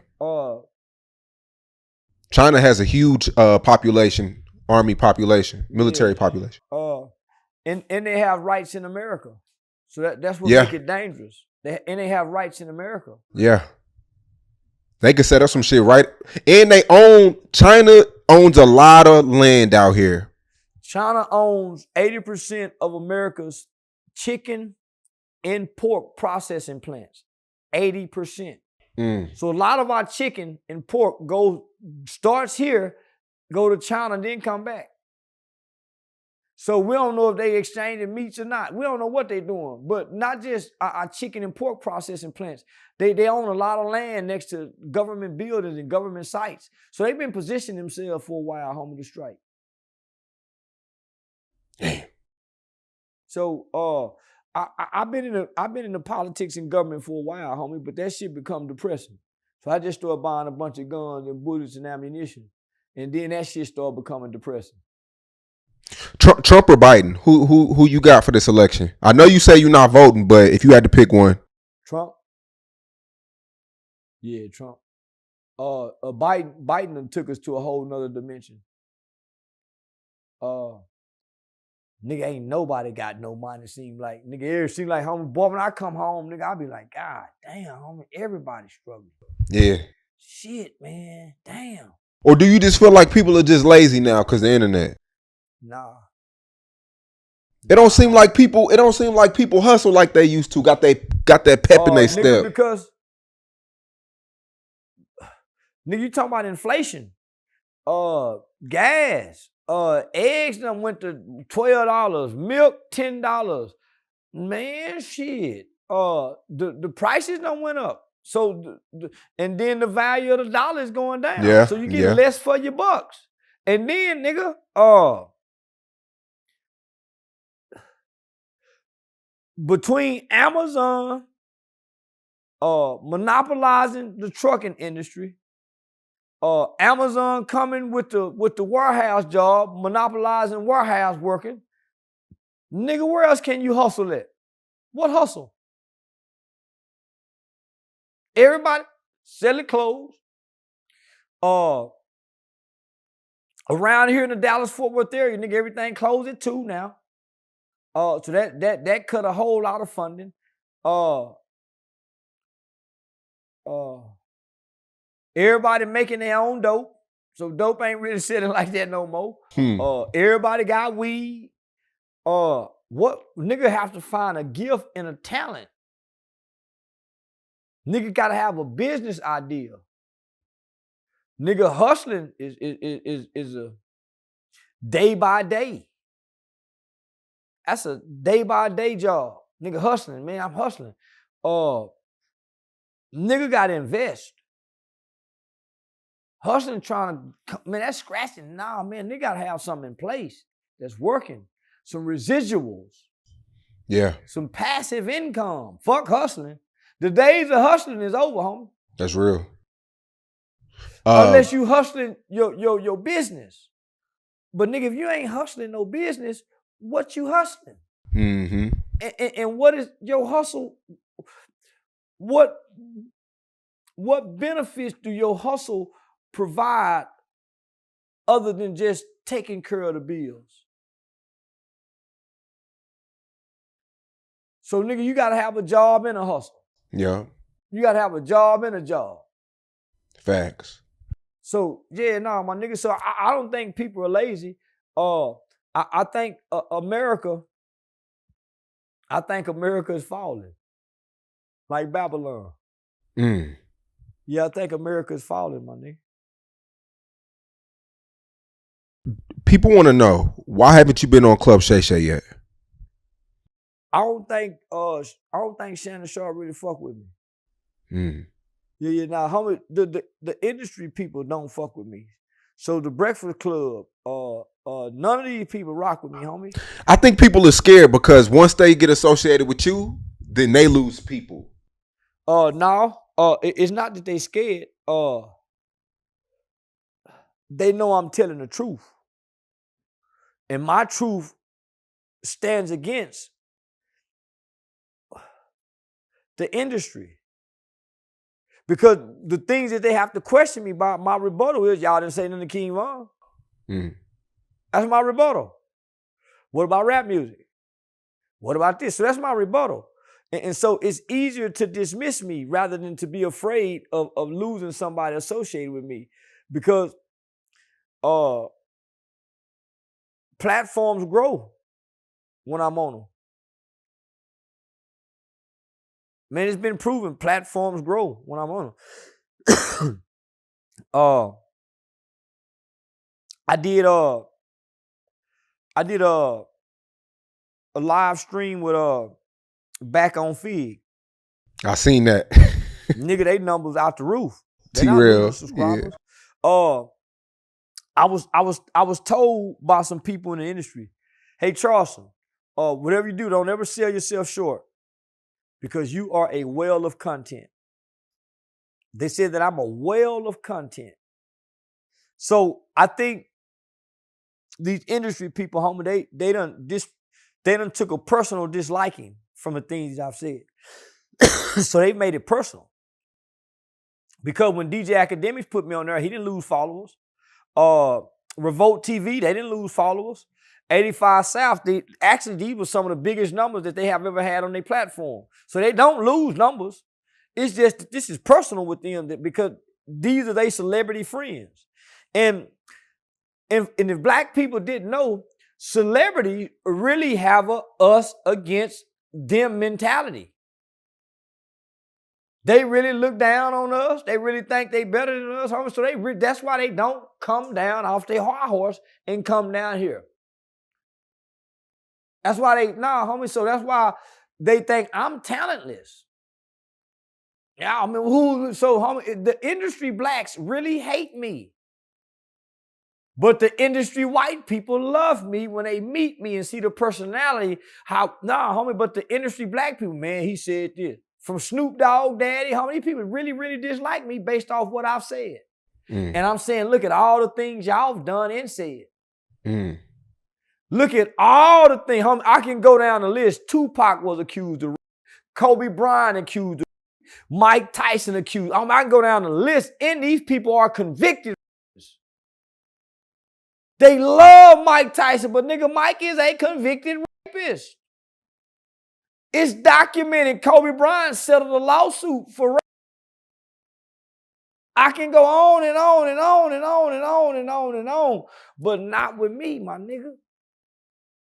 China has a huge population, army population, military population.
And they have rights in America. So that's what makes it dangerous. They have rights in America.
Yeah. They could set up some shit, right? And China owns a lot of land out here.
China owns 80% of America's chicken and pork processing plants. 80%. So a lot of our chicken and pork starts here, go to China, and then come back. So we don't know if they exchanging meats or not. We don't know what they're doing. But not just our chicken and pork processing plants. They own a lot of land next to government buildings and government sites. So they've been positioning themselves for a while, homie, to strike.
Damn.
So I've been in the politics and government for a while, homie, but that shit become depressing. So I just started buying a bunch of guns and bullets and ammunition. And then that shit started becoming depressing.
Trump or Biden? Who you got for this election? I know you say you're not voting, but if you had to pick one.
Trump. Yeah, Trump. Biden took us to a whole nother dimension. Nigga, ain't nobody got no money. Seem like, homie, boy, when I come home, nigga, I'll be like, God damn, homie, everybody's struggling.
Yeah.
Shit, man, damn.
Or do you just feel like people are just lazy now because of the internet?
Nah.
It don't seem like people. It don't seem like people hustle like they used to. Got that pep in their step.
Because nigga, you talking about inflation? Gas, eggs done went to $12, milk $10. Man, shit. The prices done went up. So and then the value of the dollar is going down.
Yeah.
So you get less for your bucks. And then, nigga, between Amazon monopolizing the trucking industry, Amazon coming with the warehouse job, monopolizing warehouse working, nigga, where else can you hustle at? What hustle? Everybody selling clothes. Around here in the Dallas-Fort Worth area, nigga, everything closed at 2 now. So that cut a whole lot of funding. Everybody making their own dope. So dope ain't really selling like that no more. Everybody got weed. What nigga have to find a gift and a talent. Nigga gotta have a business idea. Nigga hustling is a day by day. That's a day by day job. Nigga hustling, man. I'm hustling. Nigga gotta invest. Hustling trying to, man, that's scratching. Nah, man, nigga gotta have something in place that's working. Some residuals.
Yeah.
Some passive income. Fuck hustling. The days of hustling is over, homie.
That's real.
Unless you hustling your business. But nigga, if you ain't hustling no business, what you hustling?
Mm-hmm.
And what is your hustle? What benefits do your hustle provide other than just taking care of the bills? So nigga, you gotta have a job and a hustle.
Yeah.
You gotta have a job and a job.
Facts.
So yeah, nah, my nigga. So I don't think people are lazy. I think America is falling. Like Babylon. Yeah, I think America is falling, my nigga.
People want to know, why haven't you been on Club Shay Shay yet?
I don't think Shannon Sharp really fuck with me. Yeah, nah, homie, the industry people don't fuck with me. So the Breakfast Club, none of these people rock with me, homie.
I think people are scared because once they get associated with you, then they lose people.
No, it's not that they scared. They know I'm telling the truth. And my truth stands against the industry. Because the things that they have to question me about, my rebuttal is, y'all didn't say nothing to King Von. That's my rebuttal. What about rap music? What about this? So that's my rebuttal. And so it's easier to dismiss me rather than to be afraid of losing somebody associated with me. Because platforms grow when I'm on them. Man, it's been proven platforms grow when I'm on them. I did a live stream with back on Feed.
I seen that.
Nigga, they numbers out the roof.
T-Real.
Subscribers. Yeah. I was told by some people in the industry, hey Charleston, whatever you do, don't ever sell yourself short. Because you are a well of content. They said that I'm a well of content. So I think these industry people, homie, they done took a personal disliking from the things I've said. So they made it personal. Because when DJ Academics put me on there, he didn't lose followers. Revolt TV, they didn't lose followers. 85 South, these were some of the biggest numbers that they have ever had on their platform. So they don't lose numbers. It's just that this is personal with them because these are their celebrity friends. And if black people didn't know, celebrities really have a us against them mentality. They really look down on us. They really think they better than us. Homie. So that's why they don't come down off their high horse and come down here. That's why homie. So that's why they think I'm talentless. Yeah, I mean, homie, the industry blacks really hate me. But the industry white people love me when they meet me and see the personality. Homie, but the industry black people, man, he said this. From Snoop Dogg, Daddy, how many people really, really dislike me based off what I've said? And I'm saying, look at all the things y'all have done and said. Look at all the things. Homie, I can go down the list. Tupac was accused of rape. Kobe Bryant accused of rape. Mike Tyson accused. I can go down the list, and these people are convicted. They love Mike Tyson, but nigga, Mike is a convicted rapist. It's documented. Kobe Bryant settled a lawsuit for rape. I can go on and on and on and on and on and on and on, but not with me, my nigga.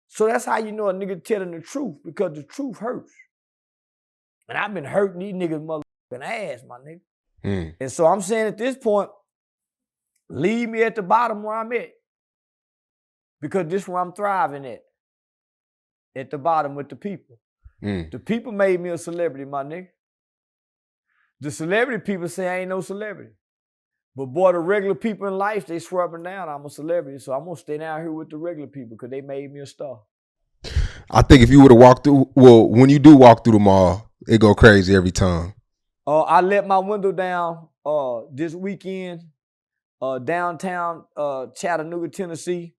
So that's how you know a nigga telling the truth, because the truth hurts. And I've been hurting these niggas motherfucking ass, my nigga. And so I'm saying at this point, leave me at the bottom where I'm at. Because this is where I'm thriving at the bottom with the people. The people made me a celebrity, my nigga. The celebrity people say I ain't no celebrity. But boy, the regular people in life, they swear up and down I'm a celebrity. So I'm going to stay down here with the regular people because they made me a star.
I think if you would have walked through, well, when you do walk through the mall, it go crazy every time.
I let my window down this weekend, downtown Chattanooga, Tennessee.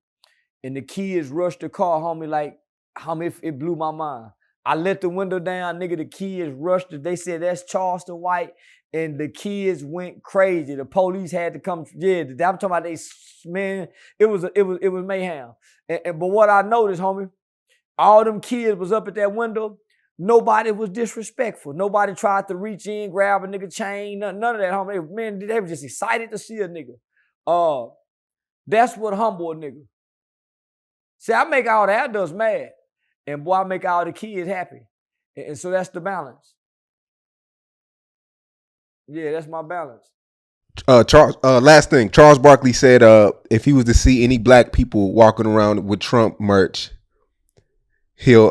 And the kids rushed the car, homie, it blew my mind. I let the window down, nigga, the kids rushed it. They said, that's Charleston White. And the kids went crazy. The police had to come. Yeah, I'm talking about it was mayhem. But what I noticed, homie, all them kids was up at that window. Nobody was disrespectful. Nobody tried to reach in, grab a nigga chain, none of that, homie. They were just excited to see a nigga. That's what humble a nigga. See, I make all the adults mad. And boy, I make all the kids happy. And so that's the balance. Yeah, that's my balance.
Last thing, Charles Barkley said if he was to see any black people walking around with Trump merch, he'll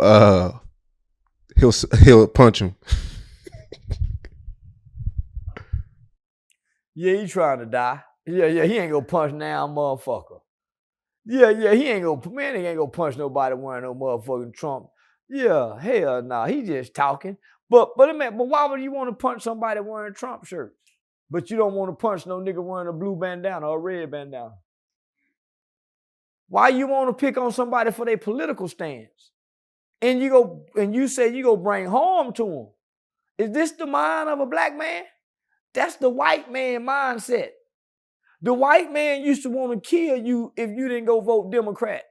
punch him.
Yeah, he trying to die. Yeah, he ain't gonna punch now, motherfucker. Yeah, he ain't gonna punch nobody wearing no motherfucking Trump. Yeah, hell no, he just talking. But why would you want to punch somebody wearing Trump shirts? But you don't want to punch no nigga wearing a blue bandana or a red bandana. Why you want to pick on somebody for their political stance? And you say you go bring harm to them. Is this the mind of a black man? That's the white man mindset. The white man used to want to kill you if you didn't go vote Democrat.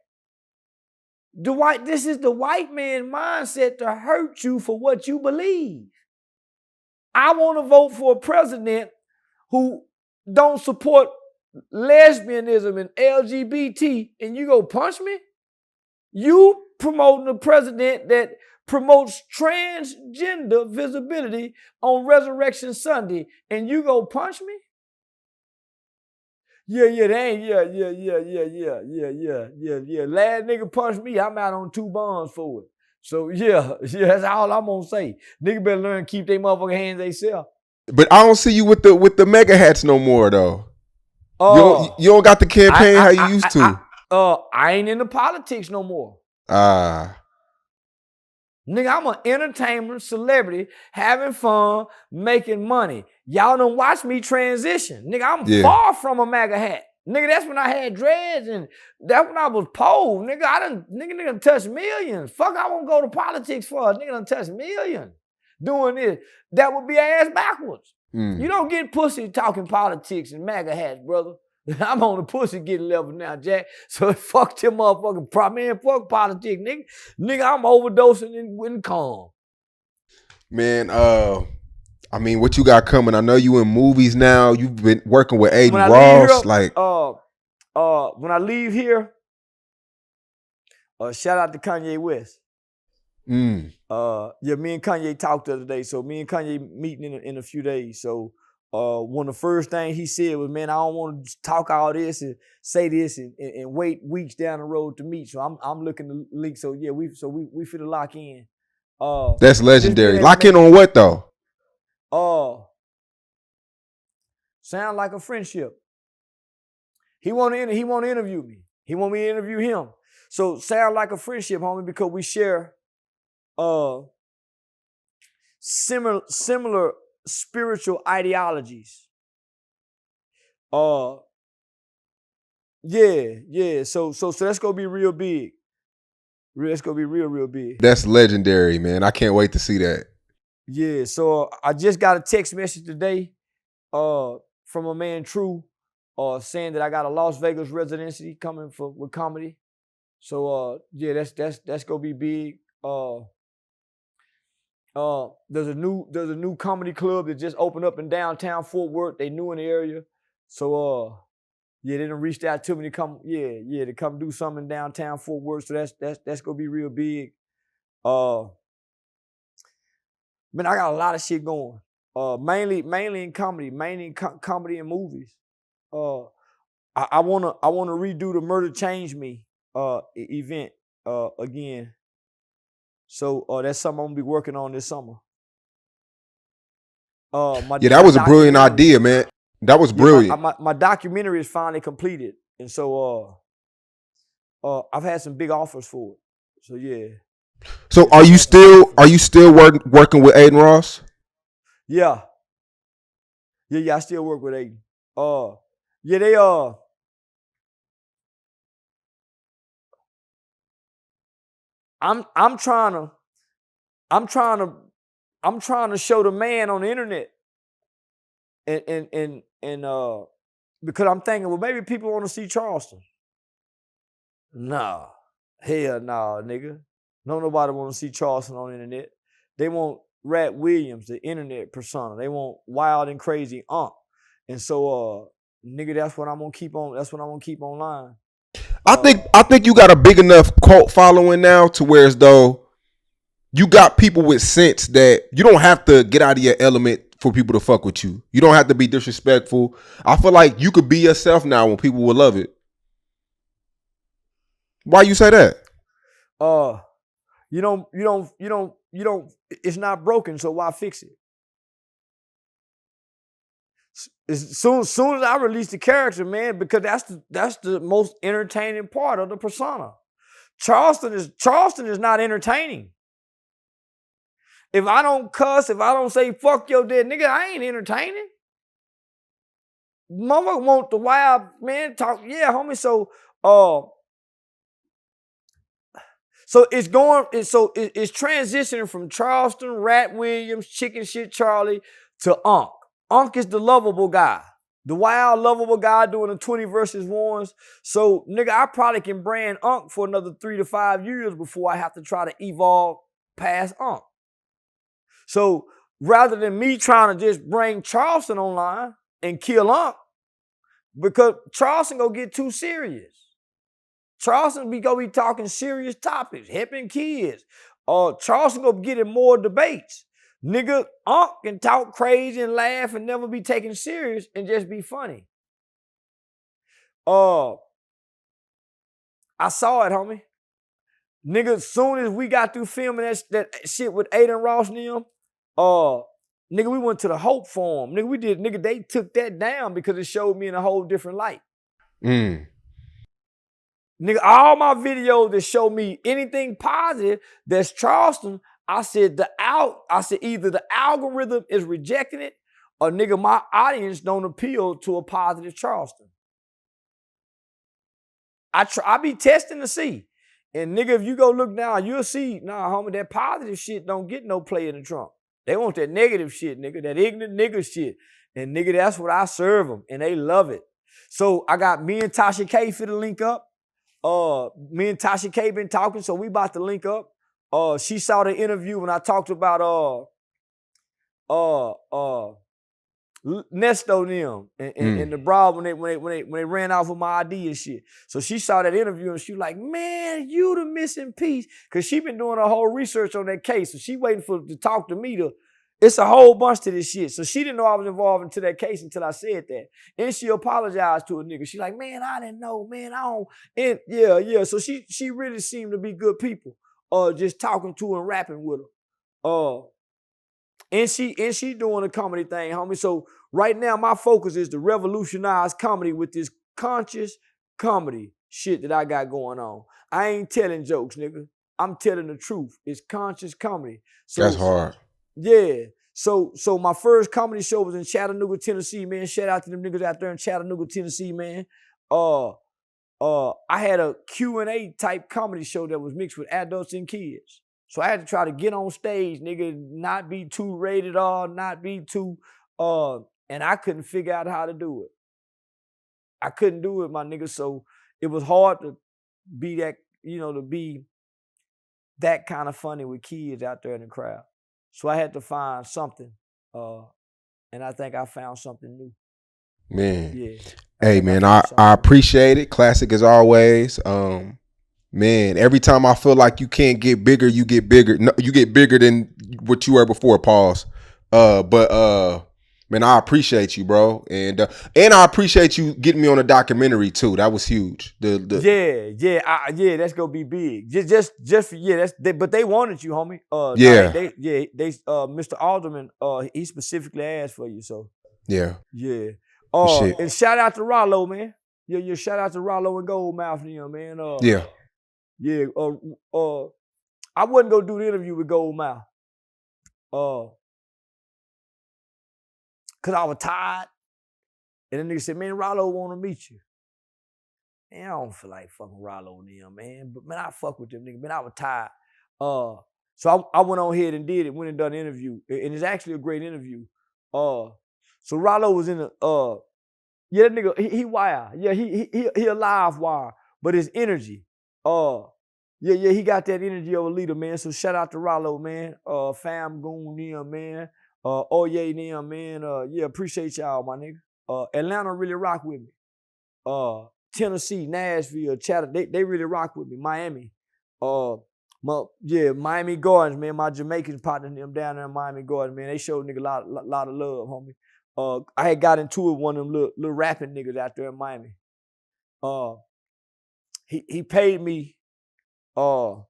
This is the white man mindset to hurt you for what you believe. I want to vote for a president who don't support lesbianism and LGBT, and you go punch me? You promoting a president that promotes transgender visibility on Resurrection Sunday, and you go punch me? Yeah. Last nigga punched me, I'm out on 2 bonds for it. So yeah, that's all I'm gonna say. Nigga better learn to keep their motherfucking hands themselves.
But I don't see you with the mega hats no more though. You don't got the campaign how you used to.
I ain't into politics no more. Nigga, I'm an entertainer, celebrity, having fun, making money. Y'all done watch me transition. Nigga, I'm far from a MAGA hat. Nigga, that's when I had dreads, and that's when I was poor. Nigga, nigga done touched millions. Fuck, I won't go to politics for. Nigga done touched millions doing this. That would be ass backwards. You don't get pussy talking politics and MAGA hats, brother. I'm on the pussy getting level now, Jack. So fuck them motherfucking man, fuck politics, nigga. Nigga, I'm overdosing in calm.
Man, I mean, what you got coming? I know you in movies now. You've been working with Aiden Ross.
When I leave here, Shout out to Kanye West.
Mm.
Yeah, me and Kanye talked the other day. So me and Kanye meeting in a few days. So one of the first things he said was, man, I don't want to talk all this and say this and wait weeks down the road to meet. So I'm looking to link. So yeah, we finna lock in.
That's legendary. Lock in on what though?
Sound like a friendship. He want to interview me. He want me to interview him. So sound like a friendship, homie, because we share similar spiritual ideologies. Yeah. So that's gonna be real big. That's gonna be real big.
That's legendary, man. I can't wait to see that.
Yeah. So I just got a text message today, from a man True, saying that I got a Las Vegas residency coming with comedy. So yeah, that's gonna be big. There's a new comedy club that just opened up in downtown Fort Worth. They new in the area. So yeah, they done reached out to me to come, to come do something in downtown Fort Worth. So that's gonna be real big. Man, I got a lot of shit going. Mainly in comedy, comedy and movies. I wanna redo the Murder Change Me event again. So that's something I'm gonna be working on this summer.
That was a brilliant idea, man. That was brilliant.
My documentary is finally completed, and so I've had some big offers for it. So yeah.
So are you still working with Aiden Ross?
Yeah. I still work with Aiden. I'm trying to show the man on the internet, and because I'm thinking, well, maybe people want to see Charleston. Nah, hell nah, nigga. No, nobody want to see Charleston on the internet. They want Rat Williams, the internet persona. They want wild and crazy and so nigga, that's what I'm gonna keep on. That's what I'm gonna keep online.
I think you got a big enough cult following now to where as though you got people with sense that you don't have to get out of your element for people to fuck with you. You don't have to be disrespectful. I feel like you could be yourself now when people will love it. Why you say that?
You don't. It's not broken, so why fix it? As soon as I release the character, man, because that's the most entertaining part of the persona. Charleston is not entertaining. If I don't cuss, if I don't say fuck your dead nigga, I ain't entertaining. Motherfucker want the wild man talk, yeah, homie. So it's transitioning from Charleston, Rat Williams, Chicken Shit Charlie to Unc. Unc is the lovable guy. The wild, lovable guy doing the 20 versus ones. So, nigga, I probably can brand Unc for another 3 to 5 years before I have to try to evolve past Unc. So, rather than me trying to just bring Charleston online and kill Unc, because Charleston gonna get too serious. Charleston gonna be talking serious topics, helping kids. Charleston gonna get in more debates. Nigga, Unc can talk crazy and laugh and never be taken serious and just be funny. I saw it, homie. Nigga, as soon as we got through filming that shit with Aiden Ross and them, nigga, we went to the Hope Forum. Nigga, they took that down because it showed me in a whole different light. Nigga, all my videos that show me anything positive that's Charleston, I said either the algorithm is rejecting it or nigga, my audience don't appeal to a positive Charleston. I be testing to see. And nigga, if you go look now, you'll see, nah, homie, that positive shit don't get no play in the trunk. They want that negative shit, nigga, that ignorant nigga shit. And nigga, that's what I serve them. And they love it. So I got me and Tasha K for the link up. Me and Tasha K been talking, so we about to link up. She saw the interview when I talked about Nesto them and the broad when they ran off with my ID and shit. So she saw that interview and she was like, man, you the missing piece. Cause she been doing her whole research on that case. So she waiting to talk to me to, it's a whole bunch to this shit. So she didn't know I was involved into that case until I said that. And she apologized to a nigga. She like, man, I didn't know, man, I don't. And yeah. So she really seemed to be good people. Just talking to her and rapping with her. And she doing a comedy thing, homie. So right now, my focus is to revolutionize comedy with this conscious comedy shit that I got going on. I ain't telling jokes, nigga. I'm telling the truth. It's conscious comedy. So,
that's hard.
Yeah. So my first comedy show was in Chattanooga, Tennessee, man. Shout out to them niggas out there in Chattanooga, Tennessee, man. I had a Q&A type comedy show that was mixed with adults and kids. So I had to try to get on stage, nigga, not be too rated R, not be too, and I couldn't figure out how to do it. I couldn't do it, my nigga. So it was hard to be that, to be that kind of funny with kids out there in the crowd. So I had to find something, and I think I found something new.
Man.
Yeah.
Hey, man, I appreciate it. Classic as always. Man, every time I feel like you can't get bigger, you get bigger. No, you get bigger than what you were before. Pause. Man, I appreciate you, bro, and I appreciate you getting me on a documentary too. That was huge.
Yeah, that's gonna be big. Just but they wanted you, homie. Mr. Alderman, he specifically asked for you, so
yeah.
And shout out to Rollo, man. Yeah, shout out to Rollo and Goldmouth, man. I wasn't gonna do the interview with Goldmouth. Cause I was tired. And the nigga said, man, Rollo wanna meet you. Man, I don't feel like fucking Rollo and them, man. But man, I fuck with them niggas. Man, I was tired. So I went on ahead and did it, went and done the interview. And it's actually a great interview. So Rollo was in the that nigga, he wild. Yeah, he a live wire, but his energy. He got that energy of a leader, man. So shout out to Rollo, man. Fam Goon them, man. Oye them, man. Appreciate y'all, my nigga. Atlanta really rock with me. Tennessee, Nashville, Chattanooga, they really rock with me. Miami. Miami Gardens, man. My Jamaican partner, them down there in Miami Gardens, man. They showed nigga a lot of love, homie. I had got into it with one of them little rapping niggas out there in Miami. He paid me. Raw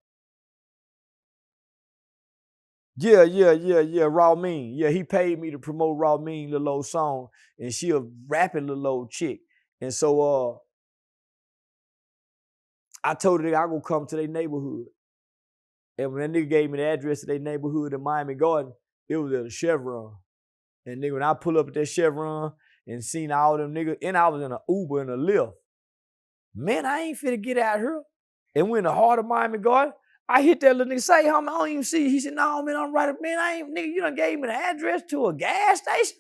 Mean. Yeah, he paid me to promote Raw Mean, little old song, and she a rapping little old chick. And so I told her I gonna come to their neighborhood. And when that nigga gave me the address of their neighborhood in Miami Garden, it was at a Chevron. And nigga, when I pull up at that Chevron and seen all them niggas, and I was in an Uber and a Lyft. Man, I ain't finna get out here. And we in the heart of Miami Garden. I hit that little nigga, say, homie, I don't even see you. He said, no, man, I'm right up, man. Nigga, you done gave me the address to a gas station?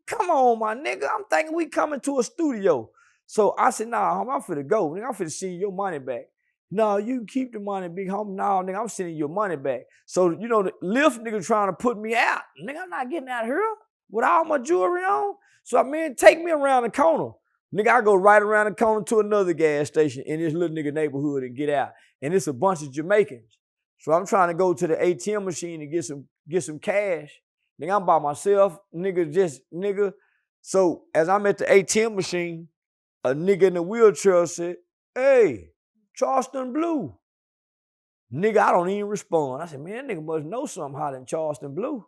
Come on, my nigga. I'm thinking we coming to a studio. So I said, nah, homie, I'm finna go. Nigga, I'm finna send you your money back. No, you can keep the money, big homie. No, nigga, I'm sending your money back. So, the Lyft nigga trying to put me out. Nigga, I'm not getting out here with all my jewelry on. So, man, take me around the corner. Nigga, I go right around the corner to another gas station in this little nigga neighborhood and get out. And it's a bunch of Jamaicans. So I'm trying to go to the ATM machine and get some cash. Nigga, I'm by myself. Nigga. So as I'm at the ATM machine, a nigga in the wheelchair said, hey, Charleston Blue. Nigga, I don't even respond. I said, man, that nigga must know something hotter than Charleston Blue.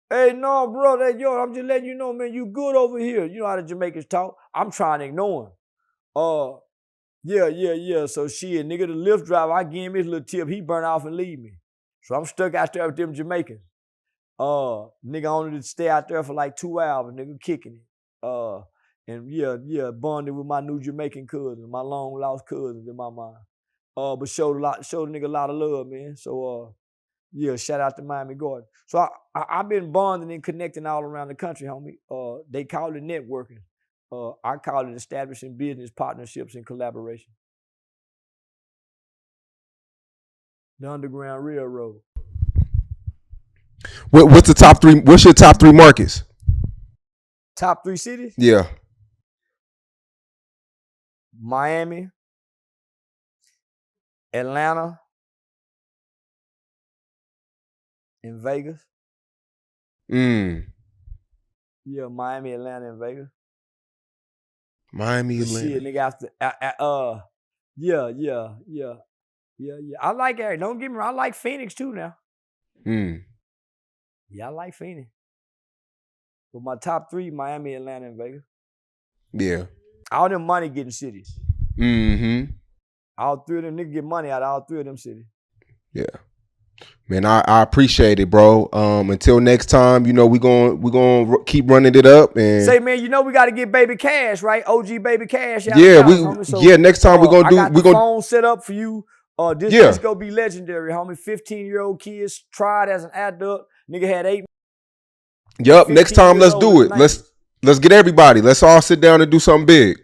Hey, no, bro, I'm just letting you know, man, you good over here. You know how the Jamaicans talk. I'm trying to ignore him. Yeah. So shit, nigga, the Lyft driver, I give him his little tip. He burn off and leave me. So I'm stuck out there with them Jamaicans. Nigga only to stay out there for like 2 hours, nigga, kicking it. And bonded with my new Jamaican cousins, my long lost cousins in my mind. But showed the nigga a lot of love, man. So shout out to Miami Garden. So I've been bonding and connecting all around the country, homie. They call it networking. I call it establishing business partnerships and collaboration. The Underground Railroad.
What's the top three? What's your top three markets?
Top 3 cities?
Yeah.
Miami, Atlanta, and Vegas. Yeah, Miami, Atlanta, and Vegas.
Miami,
But
Atlanta.
shit, nigga, yeah. I like Arizona. Don't get me wrong. I like Phoenix too now. Yeah, I like Phoenix. But my top 3, Miami, Atlanta, and Vegas.
Yeah.
All them money getting cities. All 3 of them niggas get money out of all 3 of them cities.
Yeah. Man, I appreciate it, bro. Until next time, you know, we gonna keep running it up and
say, man, you know we got to get Baby Cash, right? OG Baby Cash.
Yeah,
homie.
Next time we're gonna
I got the phone set up for you. This gonna be legendary, homie. 15-year-old kids tried as an adult. Nigga had 8.
Yep. Next time, let's do it. Let's get everybody. Let's all sit down and do something big.